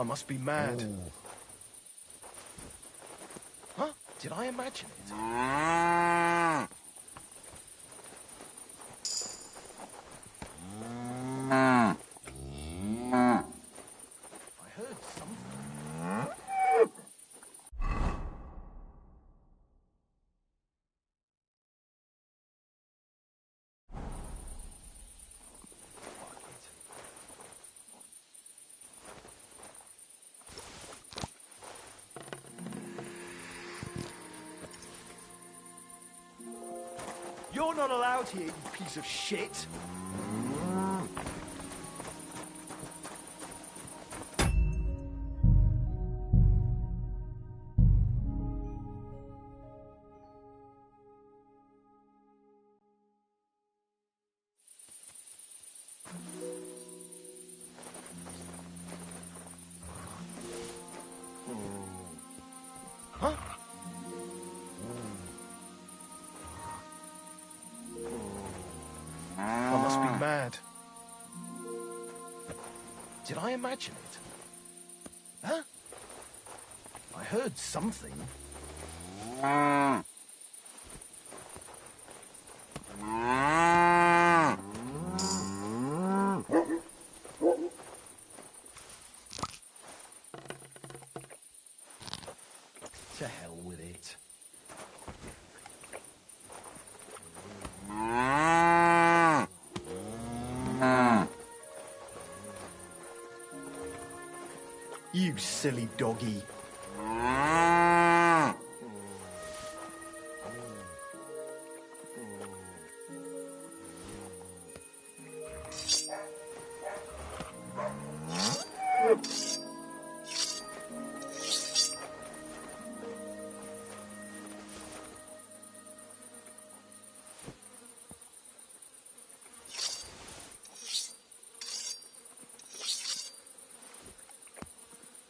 I must be mad. Huh? Did I imagine it? I heard something. You're not allowed here, you piece of shit! Huh? I must be mad. Did I imagine it? Huh? I heard something. To hell with it. You silly doggy.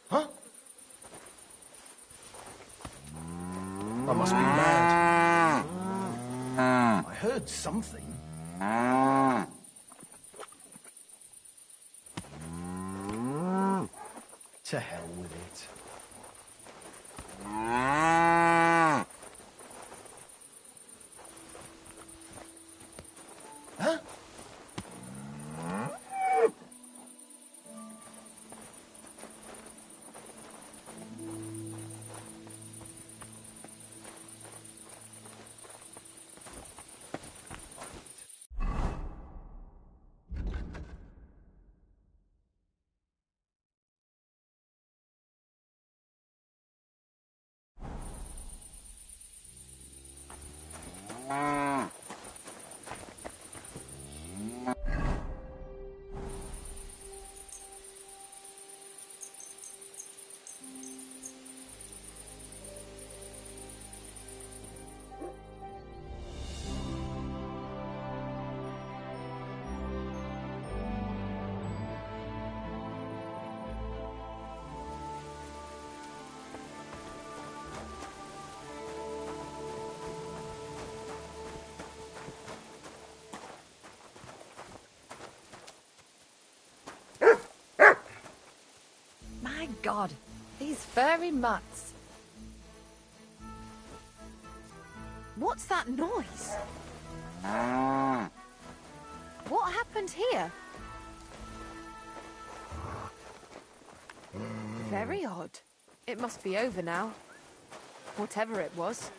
Huh? I must be mad. I heard something. To hell with it. Huh? My God, these furry mutts. What's that noise? What happened here? Very odd. It must be over now. Whatever it was.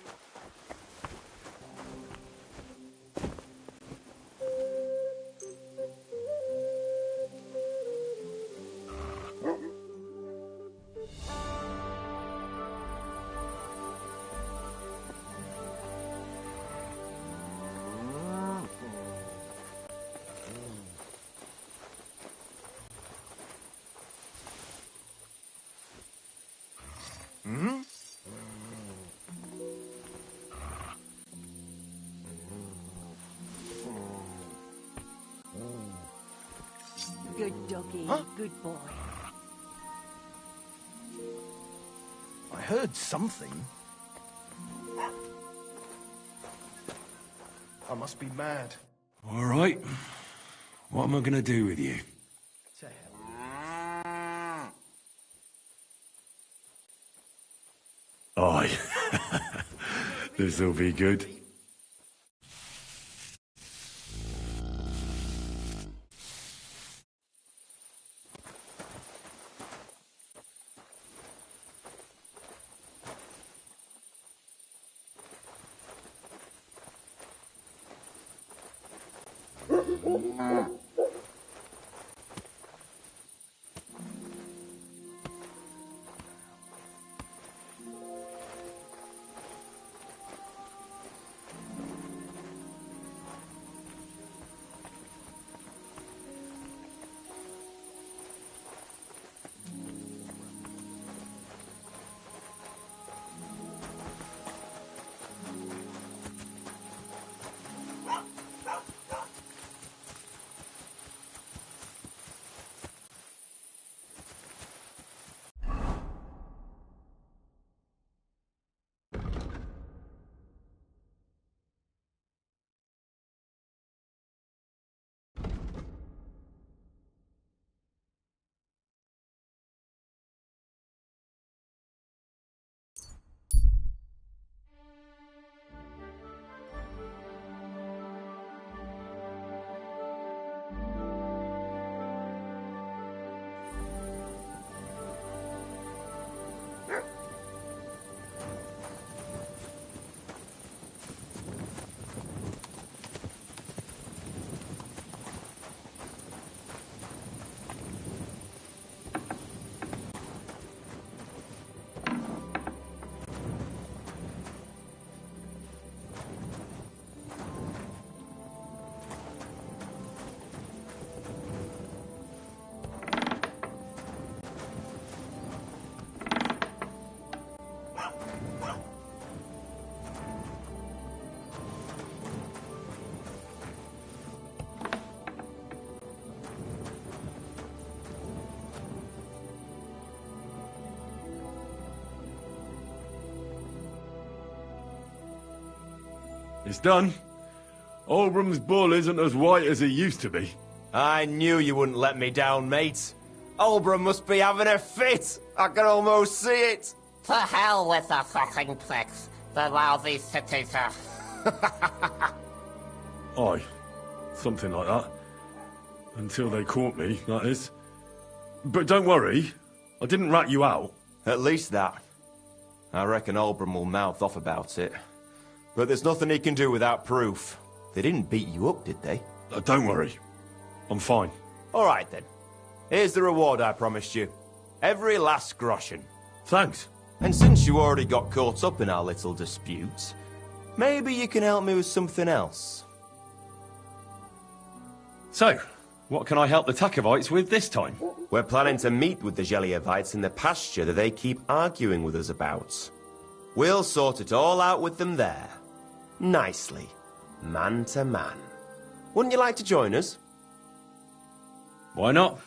Good doggy, Huh? good boy. I heard something. I must be mad. All right. What am I going to do with you? To hell. This'll be good. It's done. Olbram's bull isn't as white as he used to be. I knew you wouldn't let me down, mate. Olbram must be having a fit. I can almost see it. To hell with the fucking pricks. The lousy cities are... Aye. Something like that. Until they caught me, that is. But don't worry. I didn't rat you out. At least that. I reckon Olbram will mouth off about it. But there's nothing he can do without proof. They didn't beat you up, did they? Don't worry. I'm fine. All right, then. Here's the reward I promised you. Every last groschen. Thanks. And since you already got caught up in our little dispute, maybe you can help me with something else. So, what can I help the Takovites with this time? We're planning to meet with the Geliovites in the pasture that they keep arguing with us about. We'll sort it all out with them there. Nicely. Man to man. Wouldn't you like to join us? Why not?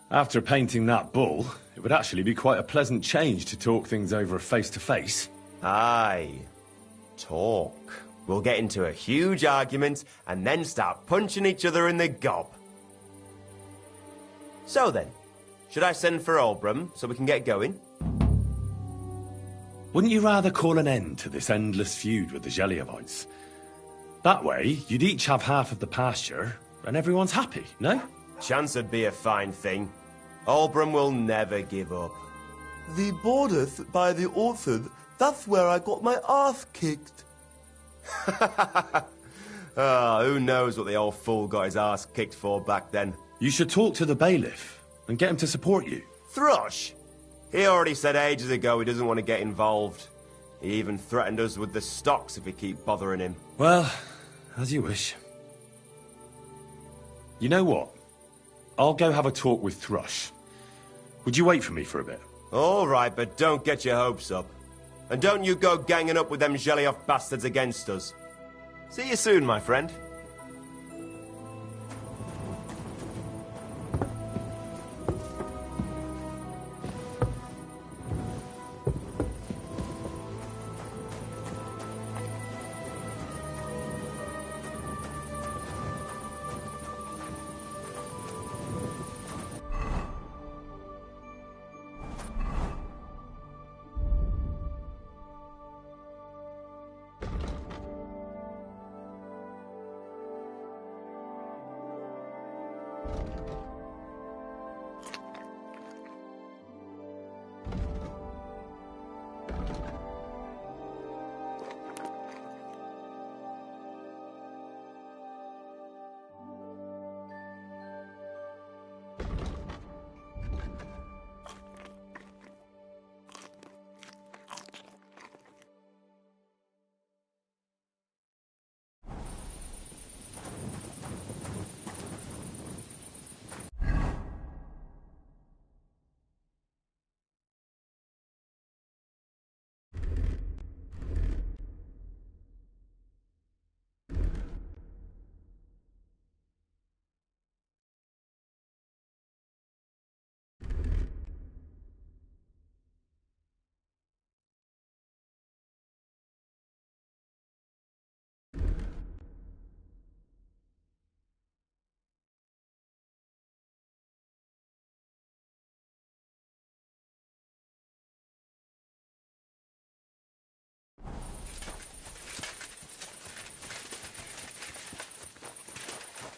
After painting that bull, it would actually be quite a pleasant change to talk things over face to face. Aye. Talk. We'll get into a huge argument and then start punching each other in the gob. So then, should I send for Olbram so we can get going? Wouldn't you rather call an end to this endless feud with the Geliovites? That way, you'd each have half of the pasture, and everyone's happy, no? Chance would be a fine thing. Olbram will never give up. The borders by the orchard, that's where I got my ass kicked. Who knows what the old fool got his ass kicked for back then. You should talk to the bailiff and get him to support you. Thrush? He already said ages ago he doesn't want to get involved. He even threatened us with the stocks if we keep bothering him. Well, as you wish. You know what? I'll go have a talk with Thrush. Would you wait for me for a bit? All right, but don't get your hopes up. And don't you go ganging up with them Gelioff bastards against us. See you soon, my friend.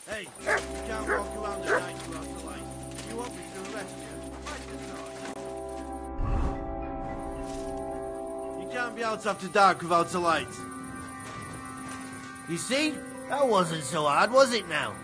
Hey, you can't walk around at night without the light. You want me to arrest you? You can't be out after dark without a light. You see? That wasn't so hard, was it now?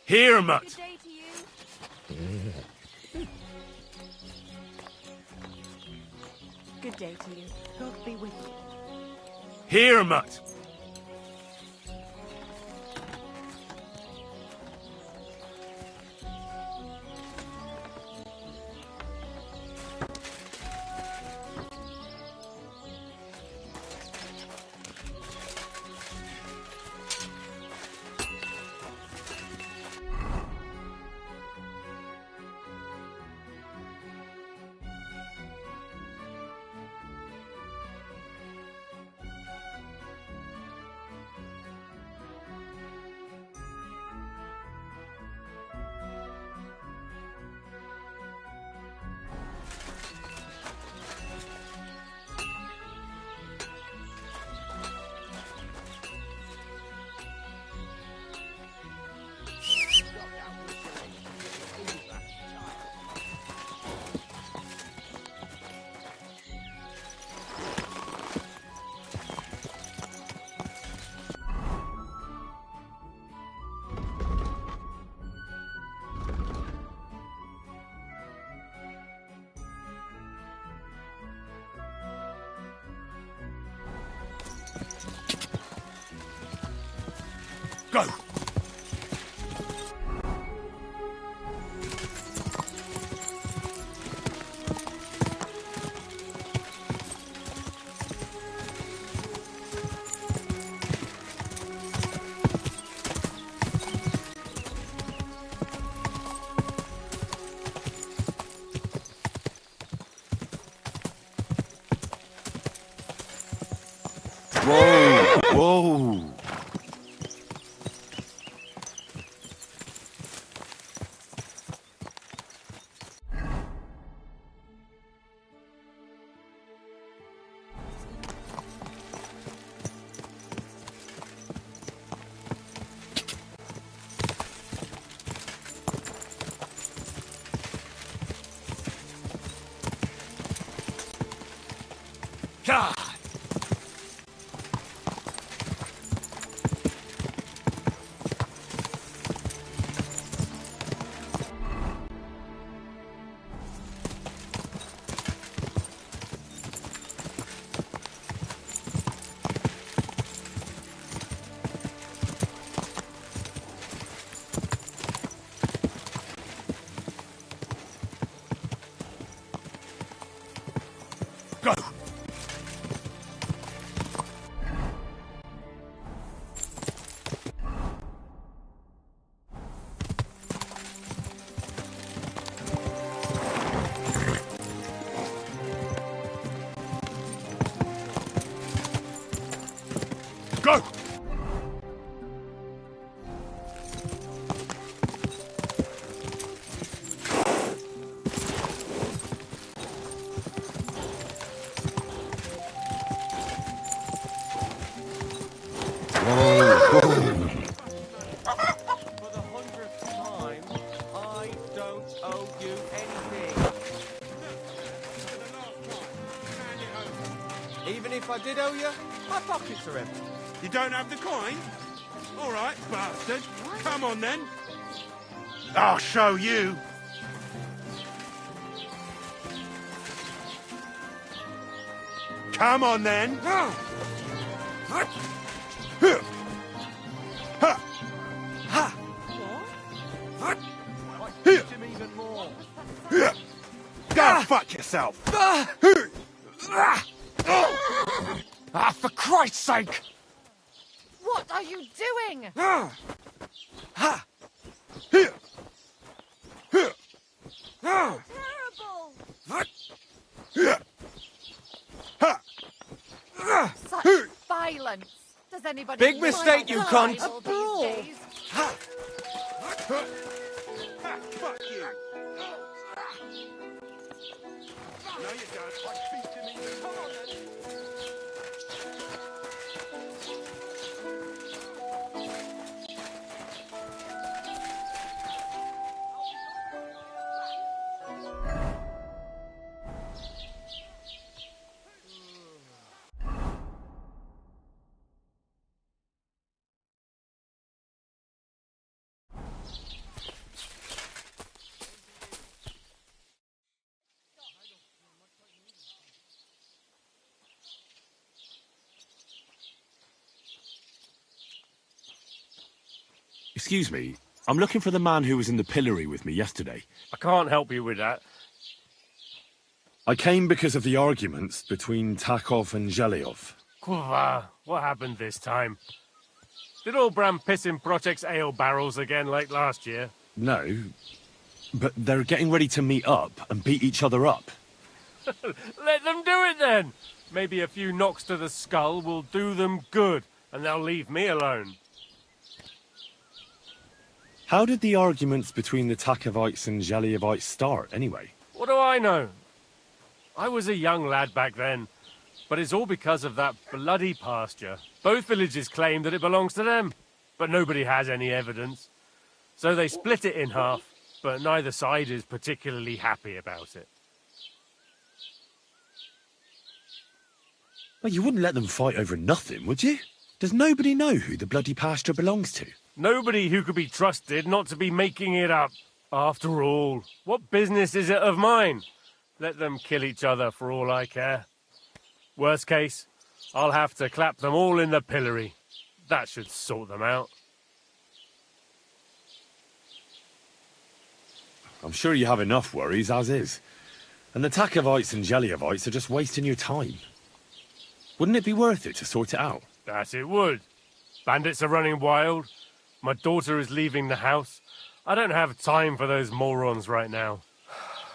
Here, mutt. Good day to you. Good day to you. God be with you. Here, mutt. Go! Whoa! Whoa! God! Go! Go! For the 100th time, I don't owe you anything. Even if I did owe you, my pockets are empty. You don't have the coin? All right, bastard. Come on, then. I'll show you. Come on, then. Go fuck yourself. Ah, for Christ's sake! What are you doing? Terrible! Such violence. Does anybody Big mistake, you cunt. A brawl. Fuck you. No, you don't. I beat him even more. Excuse me, I'm looking for the man who was in the pillory with me yesterday. I can't help you with that. I came because of the arguments between Takov and Zhelyov. Kurva, what happened this time? Did old Bram piss in Project's ale barrels again like last year? No, but they're getting ready to meet up and beat each other up. Let them do it then! Maybe a few knocks to the skull will do them good, and they'll leave me alone. How did the arguments between the Takovites and Zhelyevites start, anyway? What do I know? I was a young lad back then, but it's all because of that bloody pasture. Both villages claim that it belongs to them, but nobody has any evidence. So they split it in half, but neither side is particularly happy about it. Well, you wouldn't let them fight over nothing, would you? Does nobody know who the bloody pasture belongs to? Nobody who could be trusted not to be making it up. After all, what business is it of mine? Let them kill each other for all I care. Worst case, I'll have to clap them all in the pillory. That should sort them out. I'm sure you have enough worries as is. And the Takovites and Zhelyevites are just wasting your time. Wouldn't it be worth it to sort it out? That it would. Bandits are running wild. My daughter is leaving the house. I don't have time for those morons right now.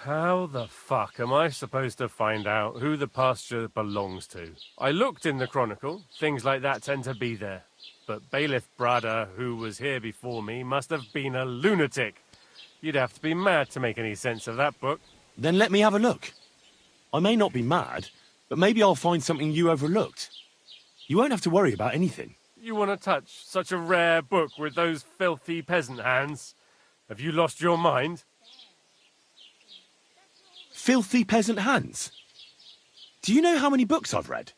How the fuck am I supposed to find out who the pasture belongs to? I looked in the Chronicle. Things like that tend to be there. But Bailiff Brada, who was here before me, must have been a lunatic. You'd have to be mad to make any sense of that book. Then let me have a look. I may not be mad, but maybe I'll find something you overlooked. You won't have to worry about anything. You want to touch such a rare book with those filthy peasant hands? Have you lost your mind? Filthy peasant hands? Do you know how many books I've read?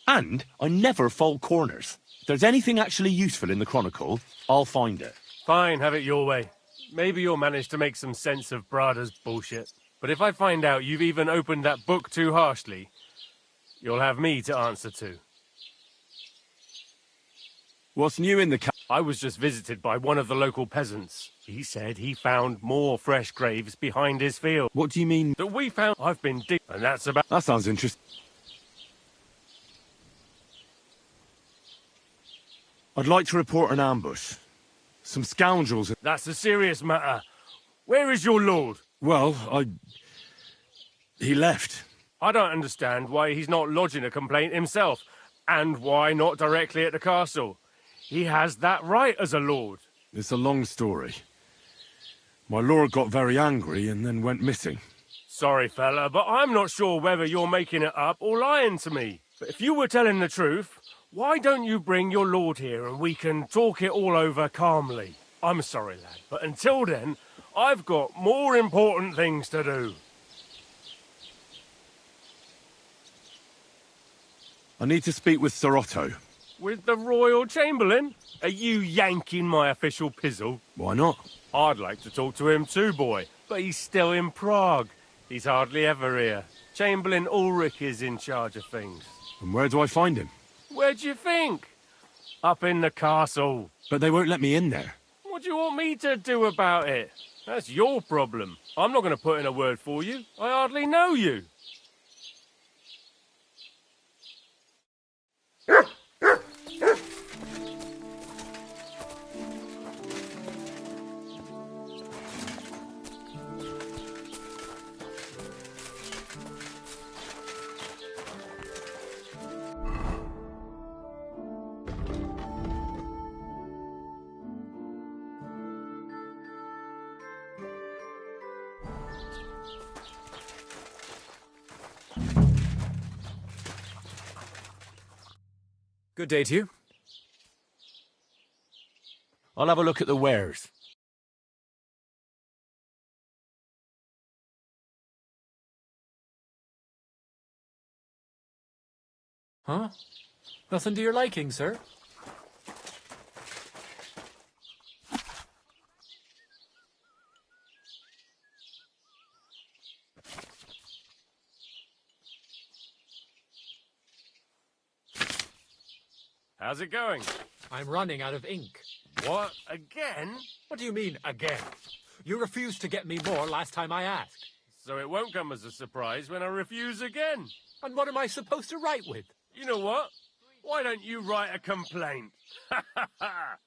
And I never fold corners. If there's anything actually useful in the Chronicle, I'll find it. Fine, have it your way. Maybe you'll manage to make some sense of Brada's bullshit. But if I find out you've even opened that book too harshly, you'll have me to answer to. What's new in the I was just visited by one of the local peasants. He said he found more fresh graves behind his field. What do you mean? That we found. I've been digging, and that's about... That sounds interesting. I'd like to report an ambush. Some scoundrels... That's a serious matter. Where is your lord? Well, he left. I don't understand why he's not lodging a complaint himself, and why not directly at the castle. He has that right as a lord. It's a long story. My lord got very angry and then went missing. Sorry, fella, but I'm not sure whether you're making it up or lying to me. But if you were telling the truth, why don't you bring your lord here and we can talk it all over calmly? I'm sorry, lad, but until then, I've got more important things to do. I need to speak with Sir Otto. With the Royal Chamberlain? Are you yanking my official pizzle? Why not? I'd like to talk to him too, boy, but he's still in Prague. He's hardly ever here. Chamberlain Ulrich is in charge of things. And where do I find him? Where do you think? Up in the castle. But they won't let me in there. What do you want me to do about it? That's your problem. I'm not going to put in a word for you. I hardly know you. Good day to you. I'll have a look at the wares. Huh? Nothing to your liking, sir? How's it going? I'm running out of ink. What? Again? What do you mean, again? You refused to get me more last time I asked. So it won't come as a surprise when I refuse again. And what am I supposed to write with? You know what? Why don't you write a complaint? Ha ha ha!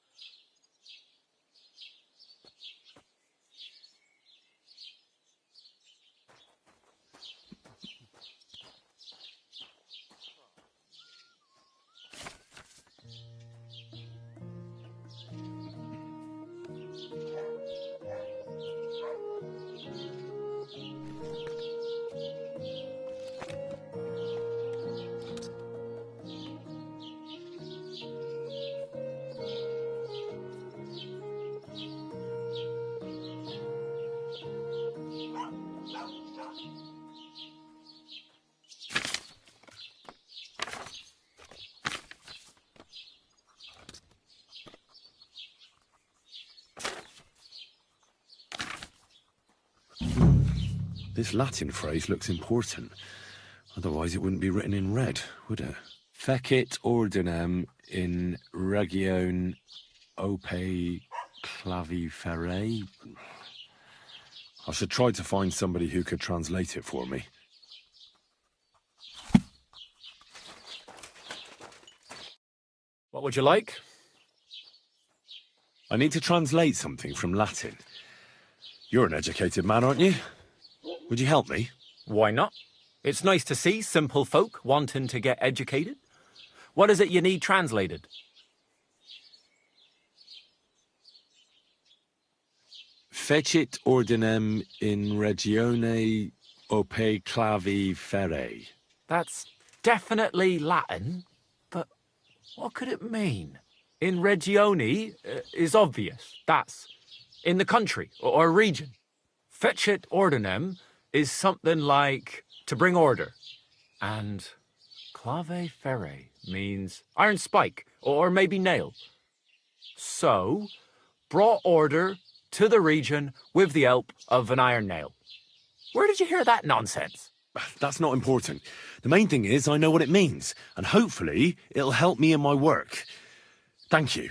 This Latin phrase looks important. Otherwise it wouldn't be written in red, would it? Fecit ordinem in region ope claviferae. I should try to find somebody who could translate it for me. What would you like? I need to translate something from Latin. You're an educated man, aren't you? Would you help me? Why not? It's nice to see simple folk wanting to get educated. What is it you need translated? Fecit ordinem in regione ope claviferae. That's definitely Latin, but what could it mean? In regione is obvious. That's in the country or region. Fecit ordinem is something like to bring order. And clave ferre means iron spike or maybe nail. So, brought order to the region with the help of an iron nail. Where did you hear that nonsense? That's not important. The main thing is I know what it means, and hopefully it'll help me in my work. Thank you.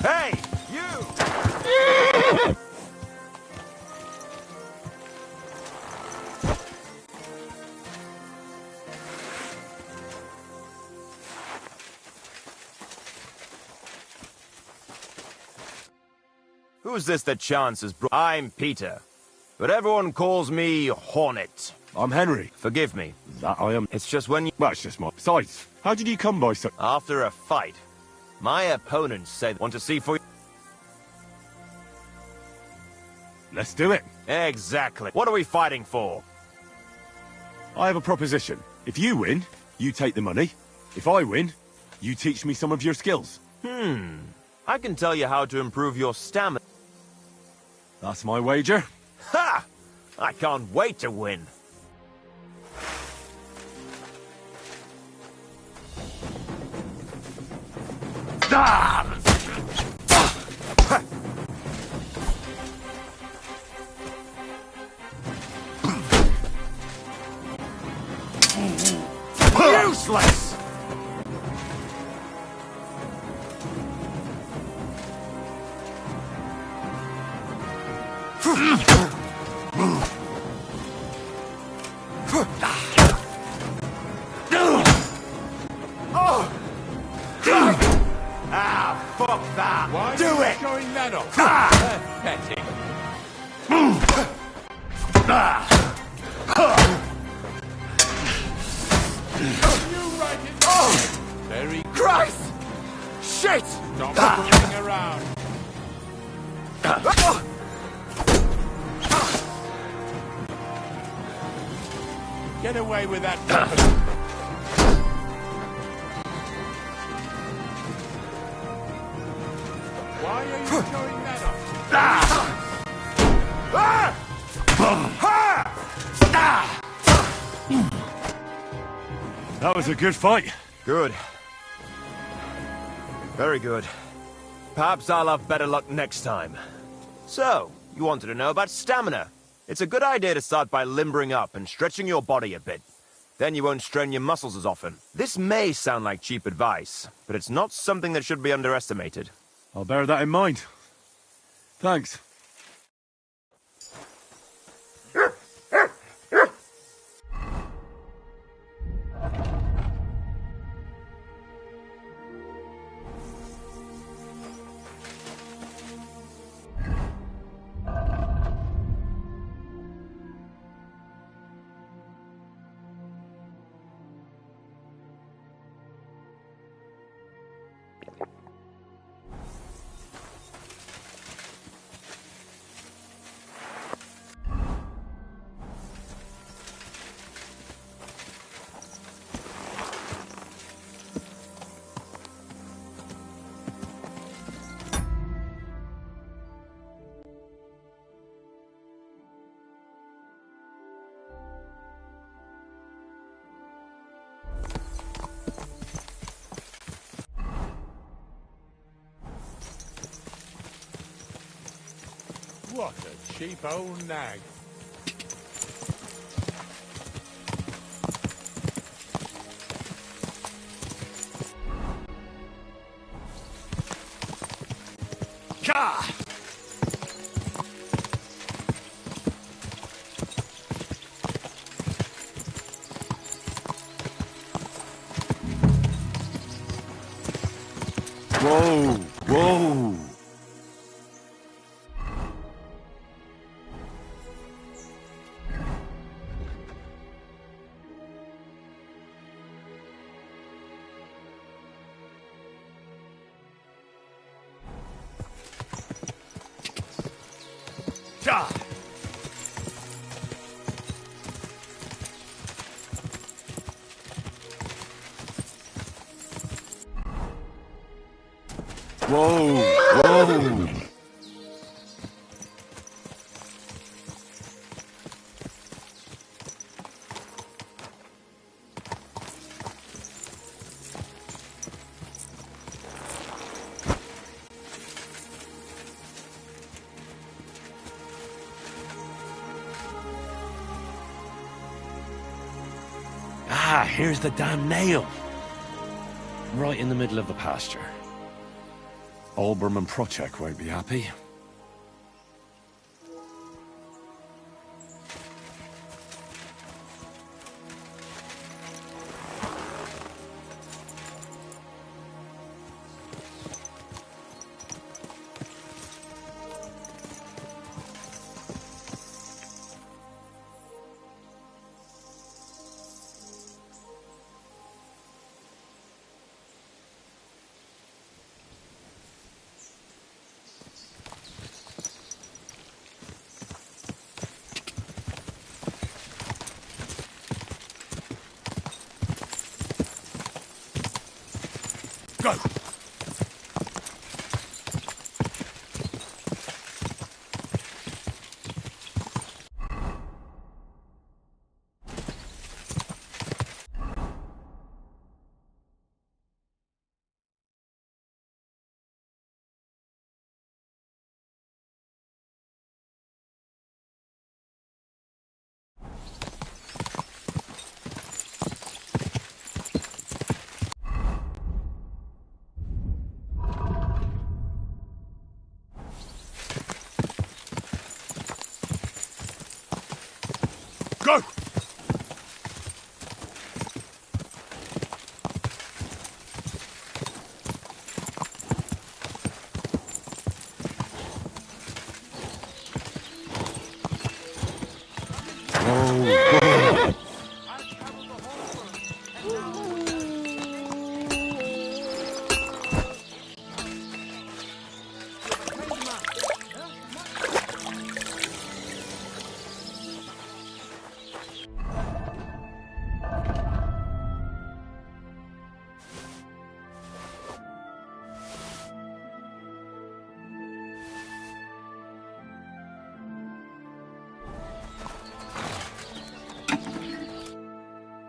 Hey, you! Who's this that chance has brought? I'm Peter, but everyone calls me Hornet. I'm Henry. Forgive me. That I am. It's just when you... Well, it's just my... Besides, how did you come by such... After a fight, my opponents say they want to see for you. Let's do it. Exactly. What are we fighting for? I have a proposition. If you win, you take the money. If I win, you teach me some of your skills. I can tell you how to improve your stamina. That's my wager. Ha! I can't wait to win. Useless! Fuck that! Why Do are you it! showing that off? Pathetic. You right it. Very good. Christ! Shit! Stop fooling around. Get away with that weapon. Why are you showing that off? That was a good fight. Good. Very good. Perhaps I'll have better luck next time. So, you wanted to know about stamina. It's a good idea to start by limbering up and stretching your body a bit. Then you won't strain your muscles as often. This may sound like cheap advice, but it's not something that should be underestimated. I'll bear that in mind. Thanks. What a cheap old nag. Whoa, whoa. Whoa, whoa. Ah, here's the damn nail. Right in the middle of the pasture. Olbram and Prochek won't be happy. Go! Go!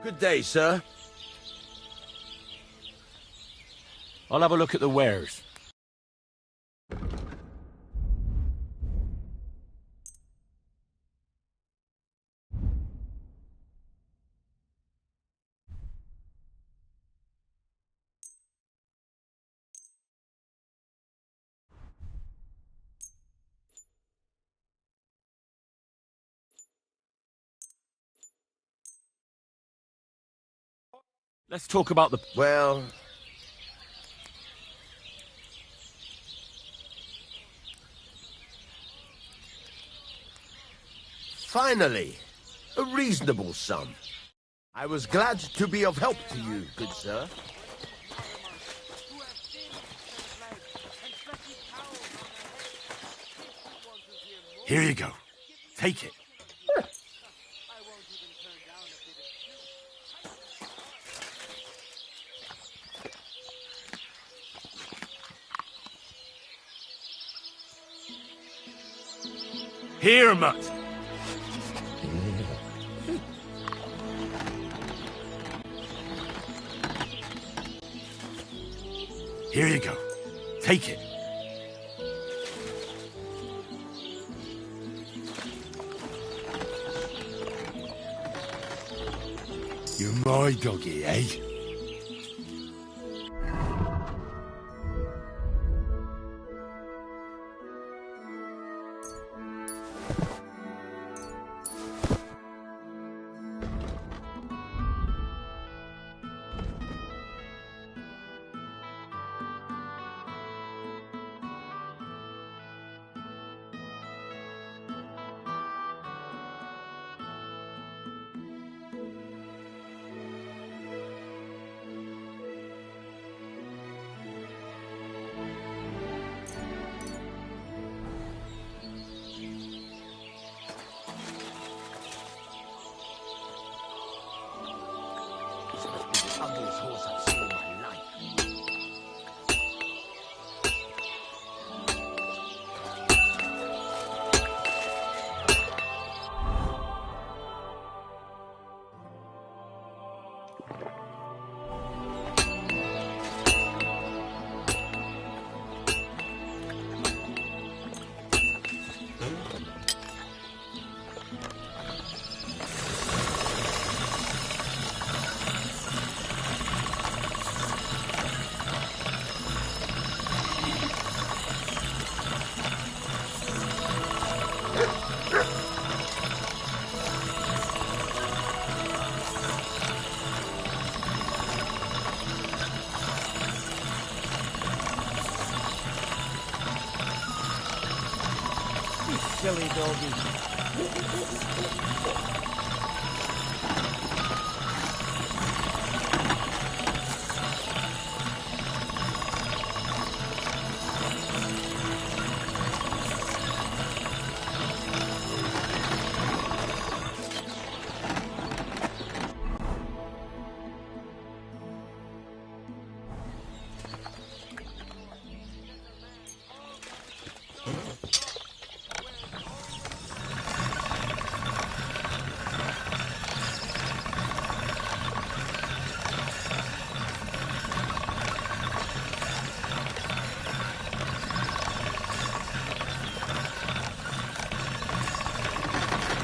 Good day, sir. I'll have a look at the wares. Let's talk about the... Well... Finally, a reasonable sum. I was glad to be of help to you, good sir. Here you go. Take it. Here, mutt. Here you go. Take it. You're my doggy, eh? Ugliest horse I've seen in my life. silly doggy.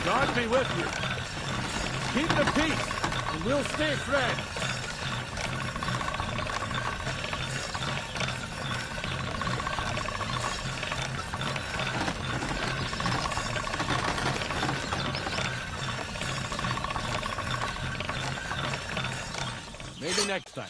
God be with you. Keep the peace, and we'll stay friends. Maybe next time.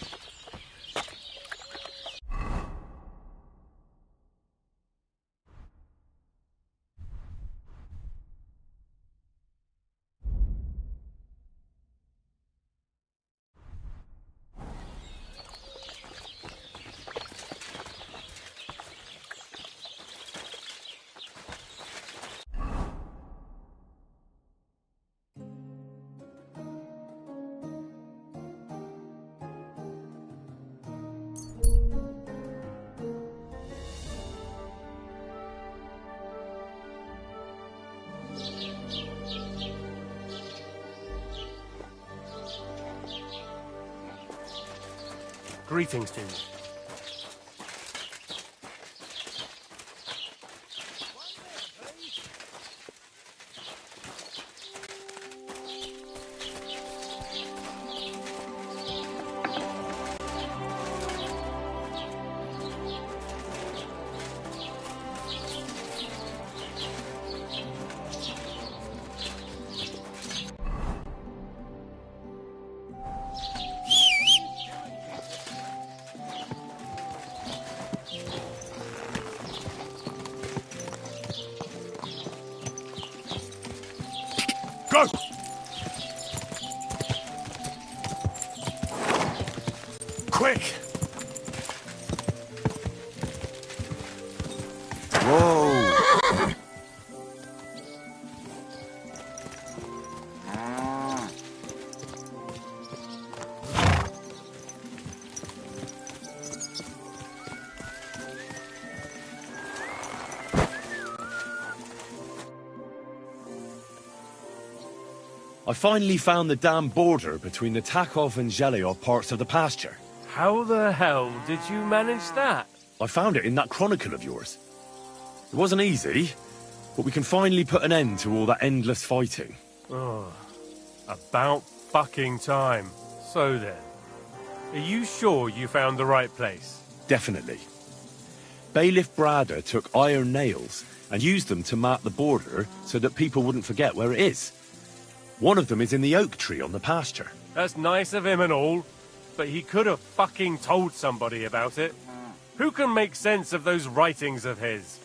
Greetings to you. Go! Quick! Whoa! I finally found the damn border between the Takov and Zheleov parts of the pasture. How the hell did you manage that? I found it in that chronicle of yours. It wasn't easy, but we can finally put an end to all that endless fighting. Oh, about fucking time. So then, are you sure you found the right place? Definitely. Bailiff Brada took iron nails and used them to mark the border so that people wouldn't forget where it is. One of them is in the oak tree on the pasture. That's nice of him and all, but he could have fucking told somebody about it. Who can make sense of those writings of his?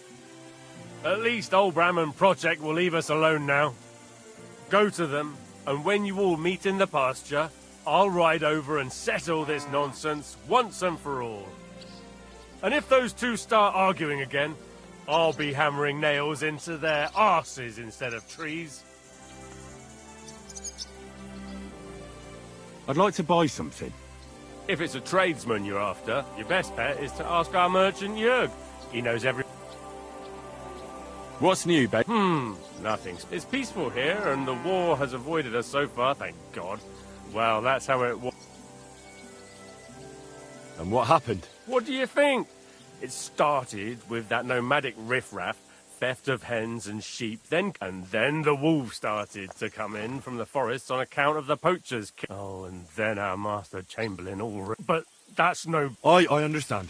At least old Brahman Project will leave us alone now. Go to them, and when you all meet in the pasture, I'll ride over and settle this nonsense once and for all. And if those two start arguing again, I'll be hammering nails into their arses instead of trees. I'd like to buy something. If it's a tradesman you're after, your best bet is to ask our merchant Jörg. He knows every... What's new, babe? Nothing. It's peaceful here, and the war has avoided us so far, thank God. Well, that's how it was. And what happened? What do you think? It started with that nomadic riffraff, theft of hens and sheep, then the wolves started to come in from the forests on account of the poachers. Oh, and then our master Chamberlain all... But that's no... I understand.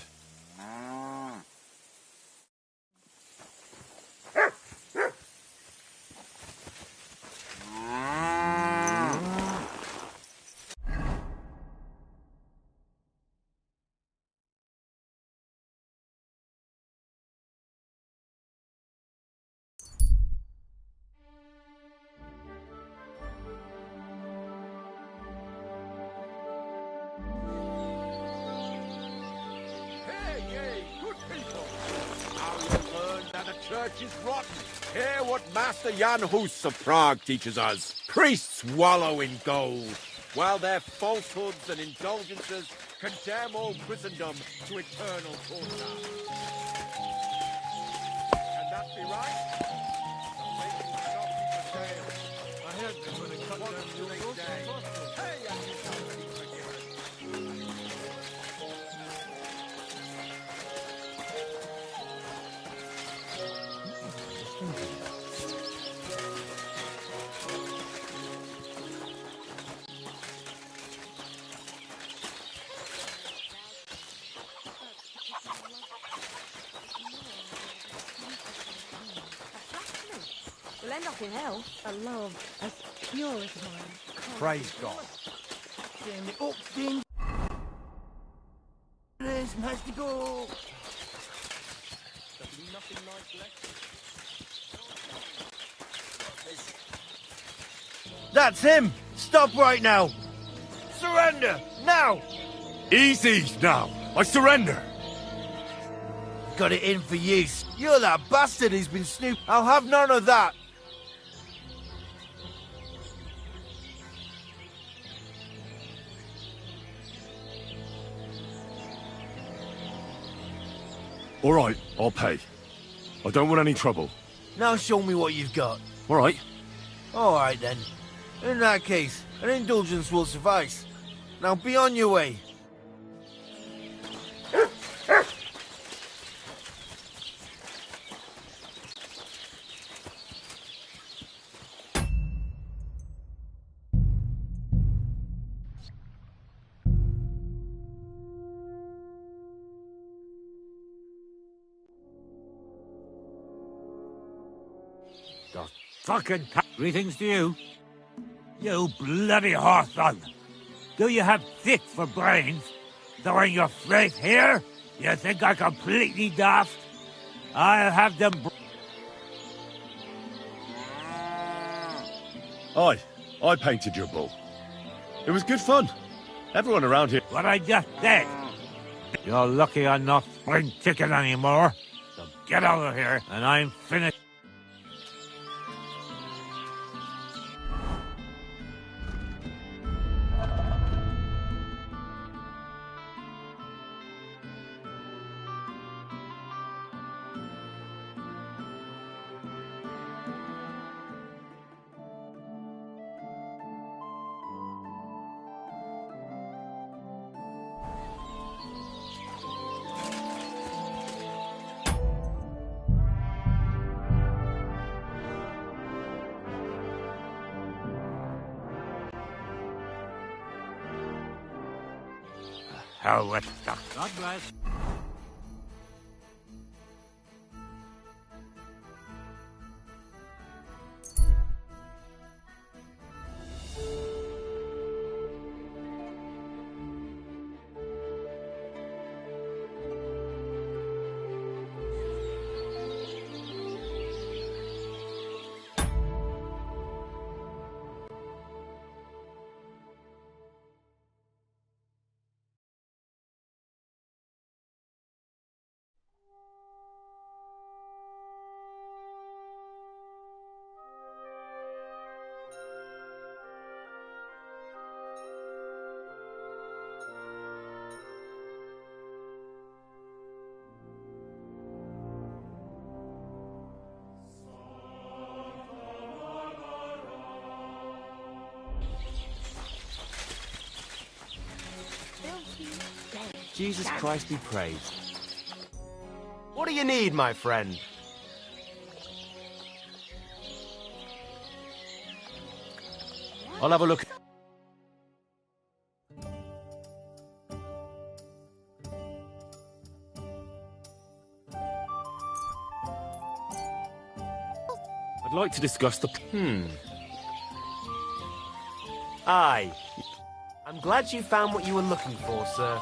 church is rotten. Hear what Master Jan Hus of Prague teaches us. Priests wallow in gold, while their falsehoods and indulgences condemn all Christendom to eternal torture. Can that be right? Salvation cannot be for sale. I heard they're going to cut down the old Day. Hey, and you shall be forgiven. We'll end up in hell. A love as pure as mine. Praise God. Damn it up, then. There's has to go. Nothing nice left. That's him. Stop right now. Surrender now. Easy now. I surrender. Got it in for use. You're that bastard who's been snooping. I'll have none of that. All right, I'll pay. I don't want any trouble. Now show me what you've got. All right. All right then. In that case, an indulgence will suffice. Now be on your way. Fucking greetings to you. You bloody Hawthorne. Do you have thick for brains? Throwing your faith here? You think I'm completely daft? I'll have them... Aye, I painted your bull. It was good fun. Everyone around here... What I just said. You're lucky I'm not spring chicken anymore. So get out of here, and I'm finished. Hell with the... God bless. Jesus Christ be praised. What do you need, my friend? I'll have a look. I'd like to discuss the... Aye. I'm glad you found what you were looking for, sir.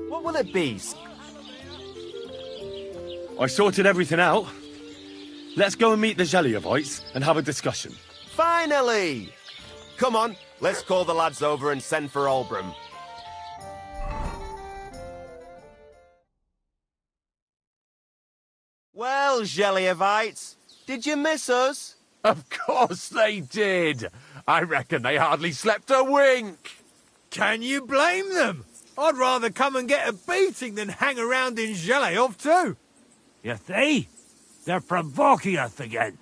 What will it be? I sorted everything out. Let's go and meet the Zheliovites and have a discussion. Finally! Come on, let's call the lads over and send for Olbram. Well, Zheliovites, did you miss us? Of course they did. I reckon they hardly slept a wink. Can you blame them? I'd rather come and get a beating than hang around in Zheleov too. You see? They're provoking us again.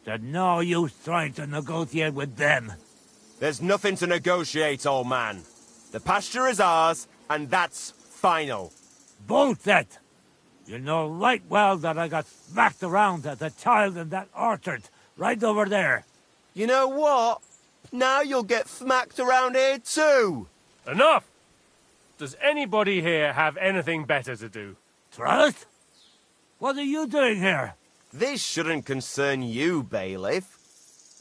There's no use trying to negotiate with them. There's nothing to negotiate, old man. The pasture is ours, and that's final. Bullshit! You know right well that I got smacked around as a child in that orchard, right over there. You know what? Now you'll get smacked around here too. Enough! Does anybody here have anything better to do? Trust? What are you doing here? This shouldn't concern you, bailiff.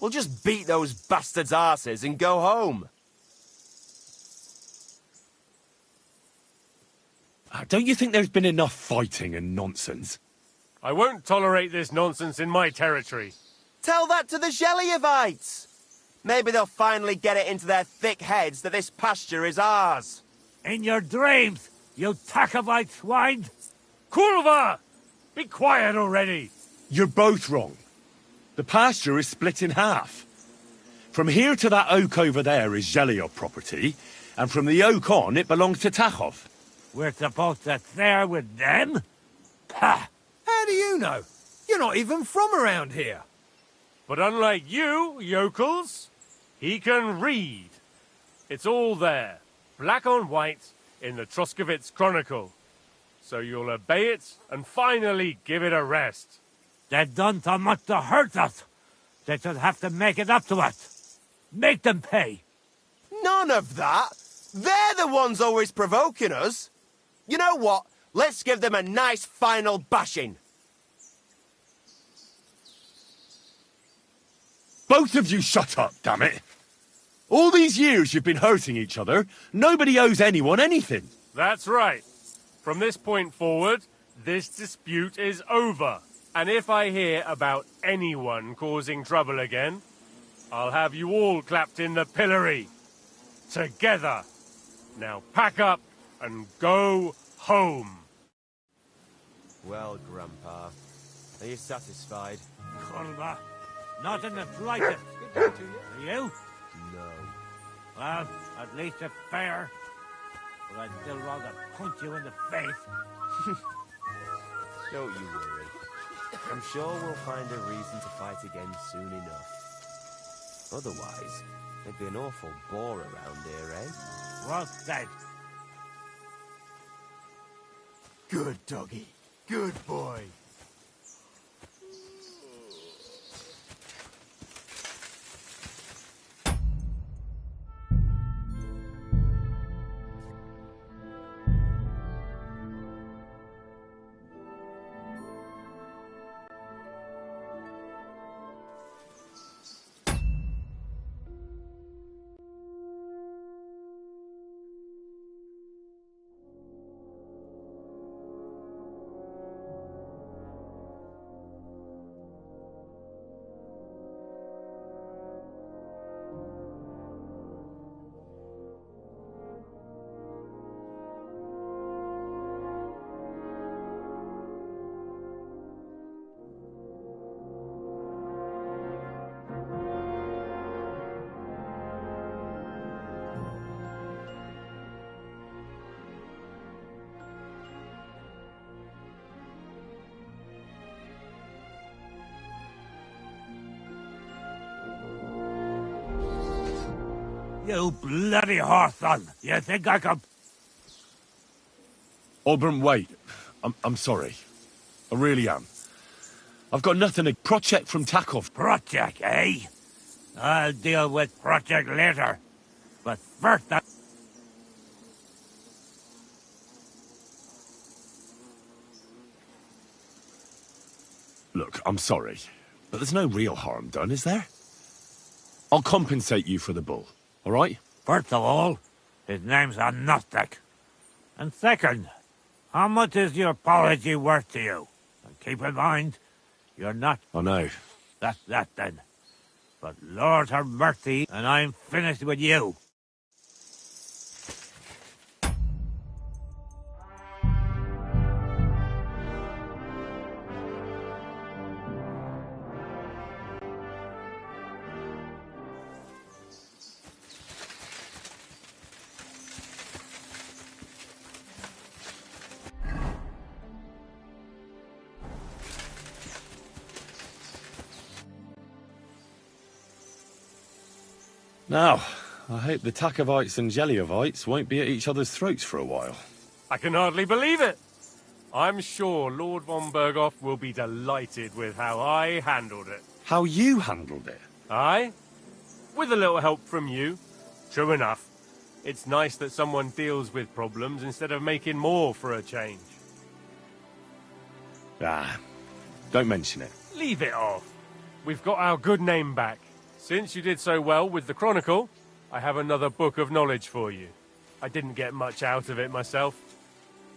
We'll just beat those bastards' arses and go home. Don't you think there's been enough fighting and nonsense? I won't tolerate this nonsense in my territory. Tell that to the Zheliovites. Maybe they'll finally get it into their thick heads that this pasture is ours. In your dreams, you Takavite swine! Kurva! Be quiet already! You're both wrong. The pasture is split in half. From here to that oak over there is Zheliov property, and from the oak on it belongs to Takhov. We're supposed to share with them? Pah! How do you know? You're not even from around here. But unlike you, yokels, he can read. It's all there, black on white, in the Troskovitz Chronicle. So you'll obey it and finally give it a rest. They've done so much to hurt us. They should have to make it up to us. Make them pay. None of that. They're the ones always provoking us. You know what? Let's give them a nice final bashing. Both of you shut up, damn it! All these years you've been hurting each other, nobody owes anyone anything. That's right. From this point forward, this dispute is over. And if I hear about anyone causing trouble again, I'll have you all clapped in the pillory. Together. Now pack up and go home. Well, Grandpa, are you satisfied? Kurva, not in the slightest. Good day to you. Are you? No. Well, at least it's fair. But I'd still rather punch you in the face. Don't you worry. I'm sure we'll find a reason to fight again soon enough. Otherwise, there'd be an awful bore around here, eh? Well said. Good doggy. Good boy. You bloody whoreson! You think I can... Olbram, wait. I'm sorry. I really am. I've got nothing to... Project from Takhov. Project, eh? I'll deal with Project later. But first I... Look, I'm sorry. But there's no real harm done, is there? I'll compensate you for the bull, all right? First of all, his name's a Gnostic. And second, how much is your apology worth to you? And keep in mind, you're not... I know. That's that then. But Lord have mercy, and I'm finished with you. Now, I hope the Takovites and Jeliovites won't be at each other's throats for a while. I can hardly believe it. I'm sure Lord von Berghoff will be delighted with how I handled it. How you handled it? Aye? With a little help from you. True enough. It's nice that someone deals with problems instead of making more for a change. Ah, don't mention it. Leave it off. We've got our good name back. Since you did so well with the Chronicle, I have another book of knowledge for you. I didn't get much out of it myself,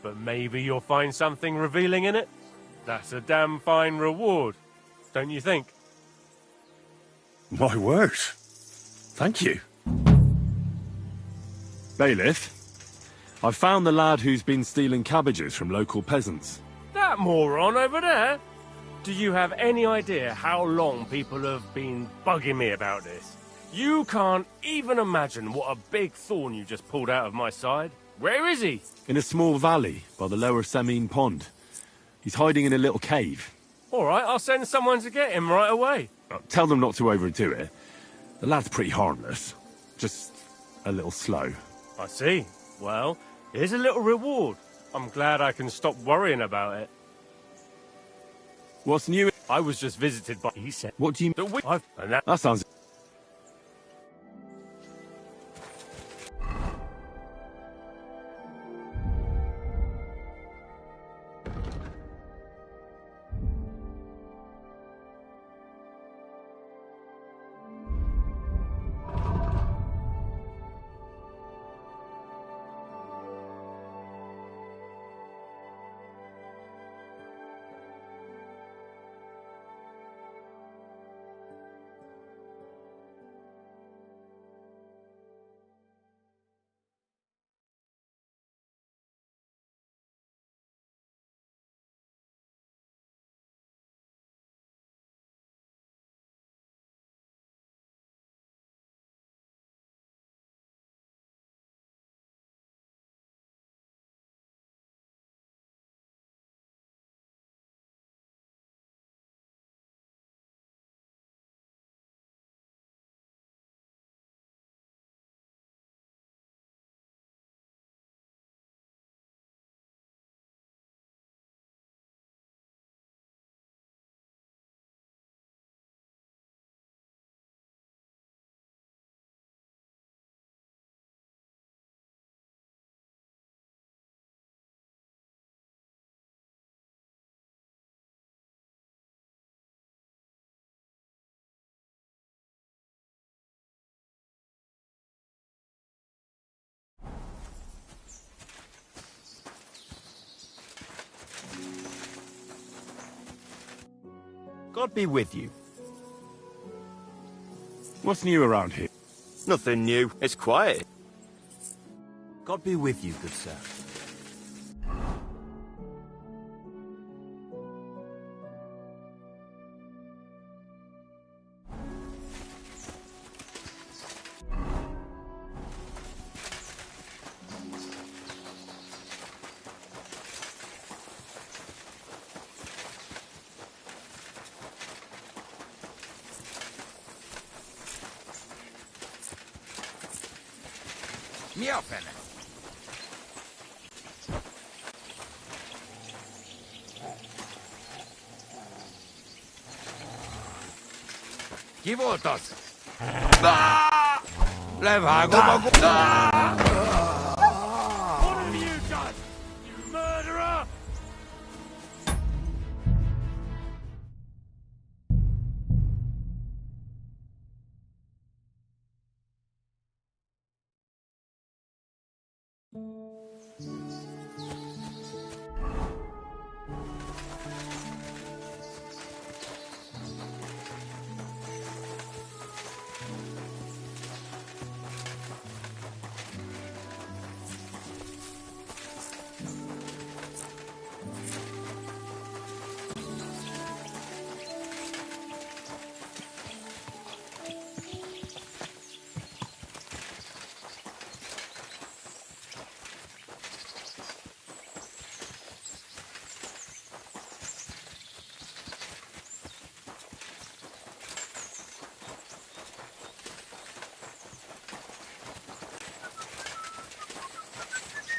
but maybe you'll find something revealing in it. That's a damn fine reward, don't you think? My word. Thank you. Bailiff, I've found the lad who's been stealing cabbages from local peasants. That moron over there? Do you have any idea how long people have been bugging me about this? You can't even imagine what a big thorn you just pulled out of my side. Where is he? In a small valley by the lower Semine Pond. He's hiding in a little cave. All right, I'll send someone to get him right away. Tell them not to overdo it. The lad's pretty harmless. Just a little slow. I see. Well, here's a little reward. I'm glad I can stop worrying about it. What's new? I was just visited by... He said... What do you... That sounds... God be with you. What's new around here? Nothing new. It's quiet. God be with you, good sir. Miofen. Kivotos. Levago mago.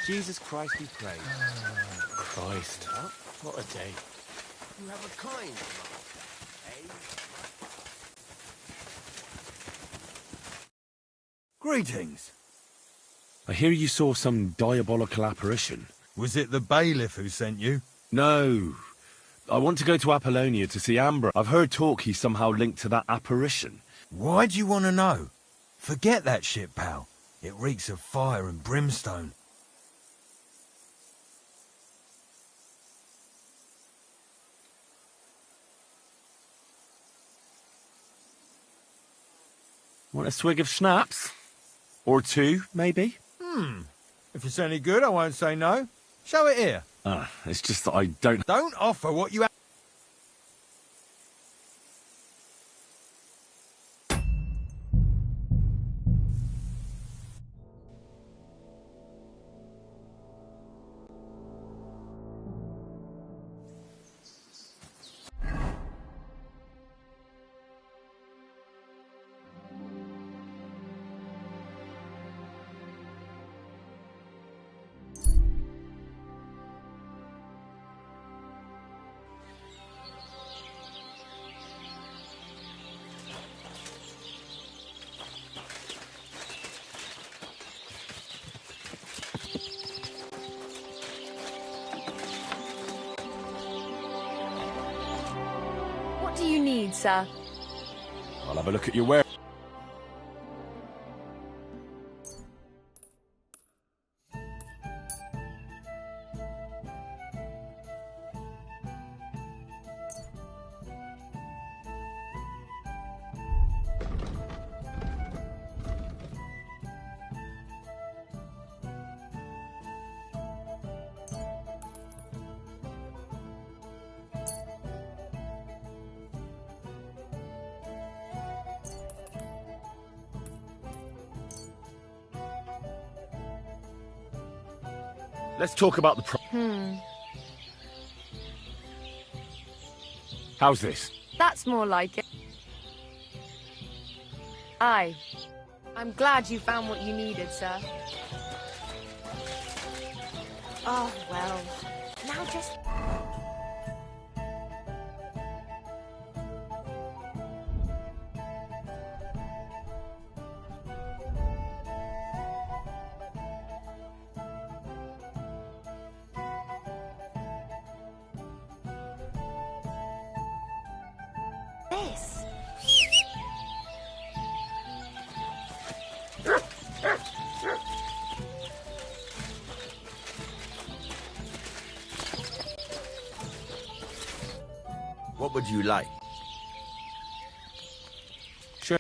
Jesus Christ be praised. Christ. Well, what a day. You have a kind master, eh? Greetings. I hear you saw some diabolical apparition. Was it the bailiff who sent you? No. I want to go to Apollonia to see Amber. I've heard talk he's somehow linked to that apparition. Why do you want to know? Forget that shit, pal. It reeks of fire and brimstone. Want a swig of schnapps? Or two, maybe? If it's any good, I won't say no. Show it here. It's just that I don't... Don't offer what you have. What do you need, sir? I'll have a look at your ware. Let's talk about the How's this? That's more like it. Aye. I'm glad you found what you needed, sir. Oh, well. Now just... this. What would you like? Sure.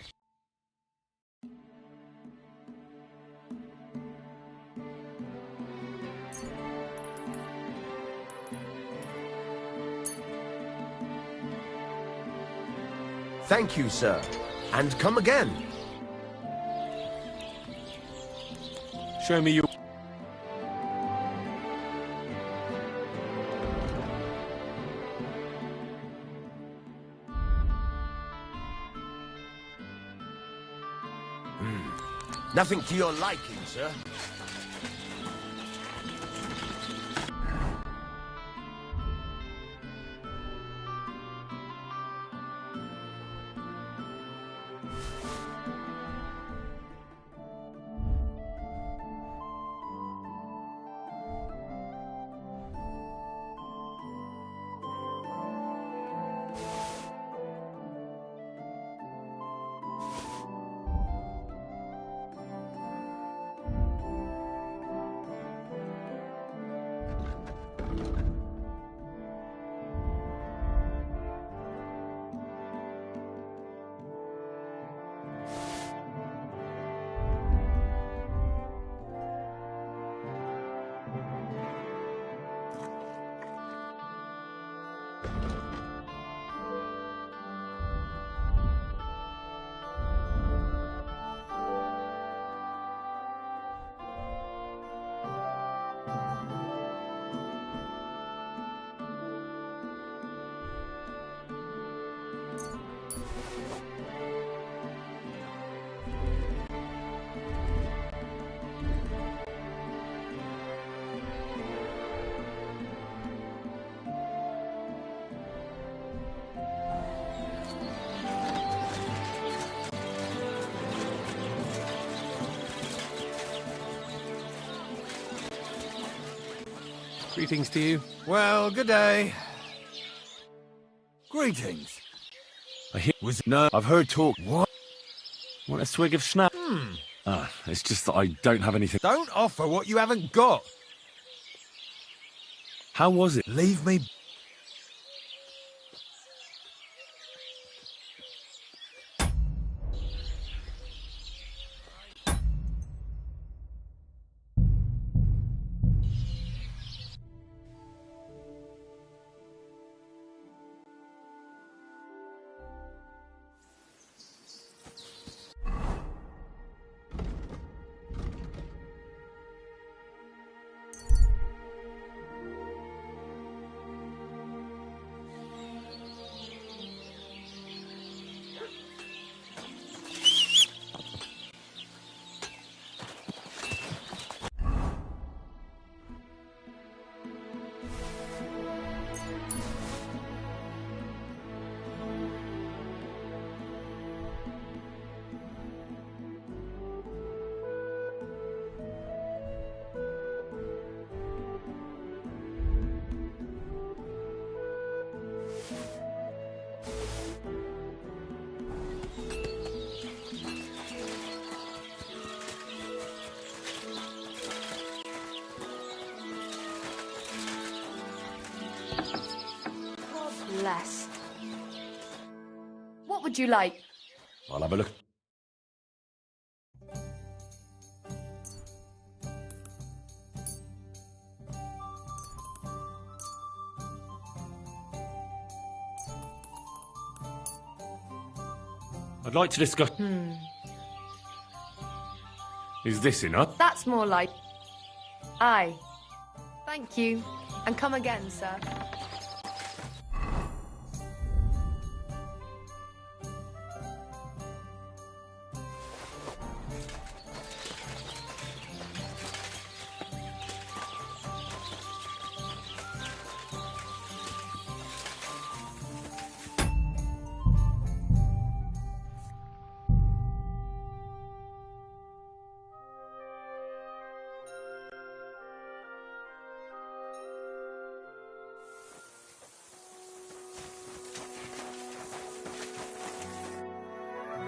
Thank you, sir. And come again. Show me your... Nothing to your liking, sir. Greetings to you. Well, good day. Greetings. I hear... No, I've heard talk. What? Want a swig of snap? It's just that I don't have anything. Don't offer what you haven't got. How was it? Leave me... Bless. What would you like? I'll have a look. I'd like to discuss... Is this enough? That's more like... Aye. Thank you. And come again, sir.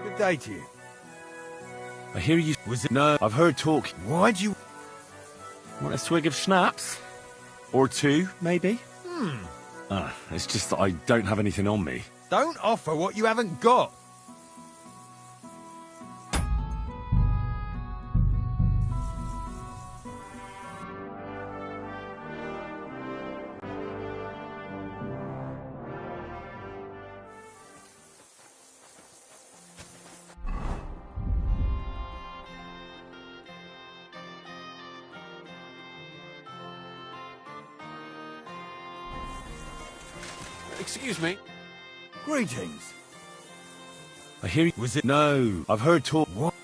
Good day to you. I hear you... Was it... No, I've heard talk. Why'd you... Want a swig of schnapps? Or two, maybe? It's just that I don't have anything on me. Don't offer what you haven't got. Excuse me. Greetings. I hear you... Was it... No, I've heard talk... What?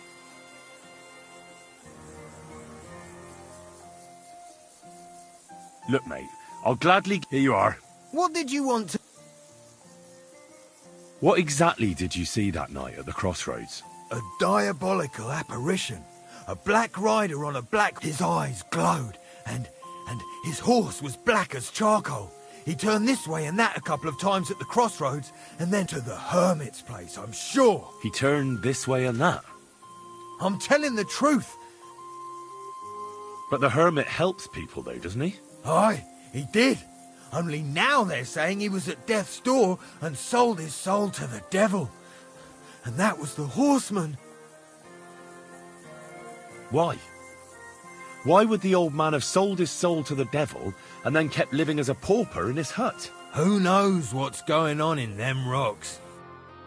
Look, mate, I'll gladly... Here you are. What did you want to... What exactly did you see that night at the crossroads? A diabolical apparition. A black rider on a black... His eyes glowed, and his horse was black as charcoal. He turned this way and that a couple of times at the crossroads, and then to the hermit's place, I'm sure. He turned this way and that? I'm telling the truth. But the hermit helps people, though, doesn't he? Aye, he did. Only now they're saying he was at death's door and sold his soul to the devil. And that was the horseman. Why? Why would the old man have sold his soul to the devil and then kept living as a pauper in his hut? Who knows what's going on in them rocks?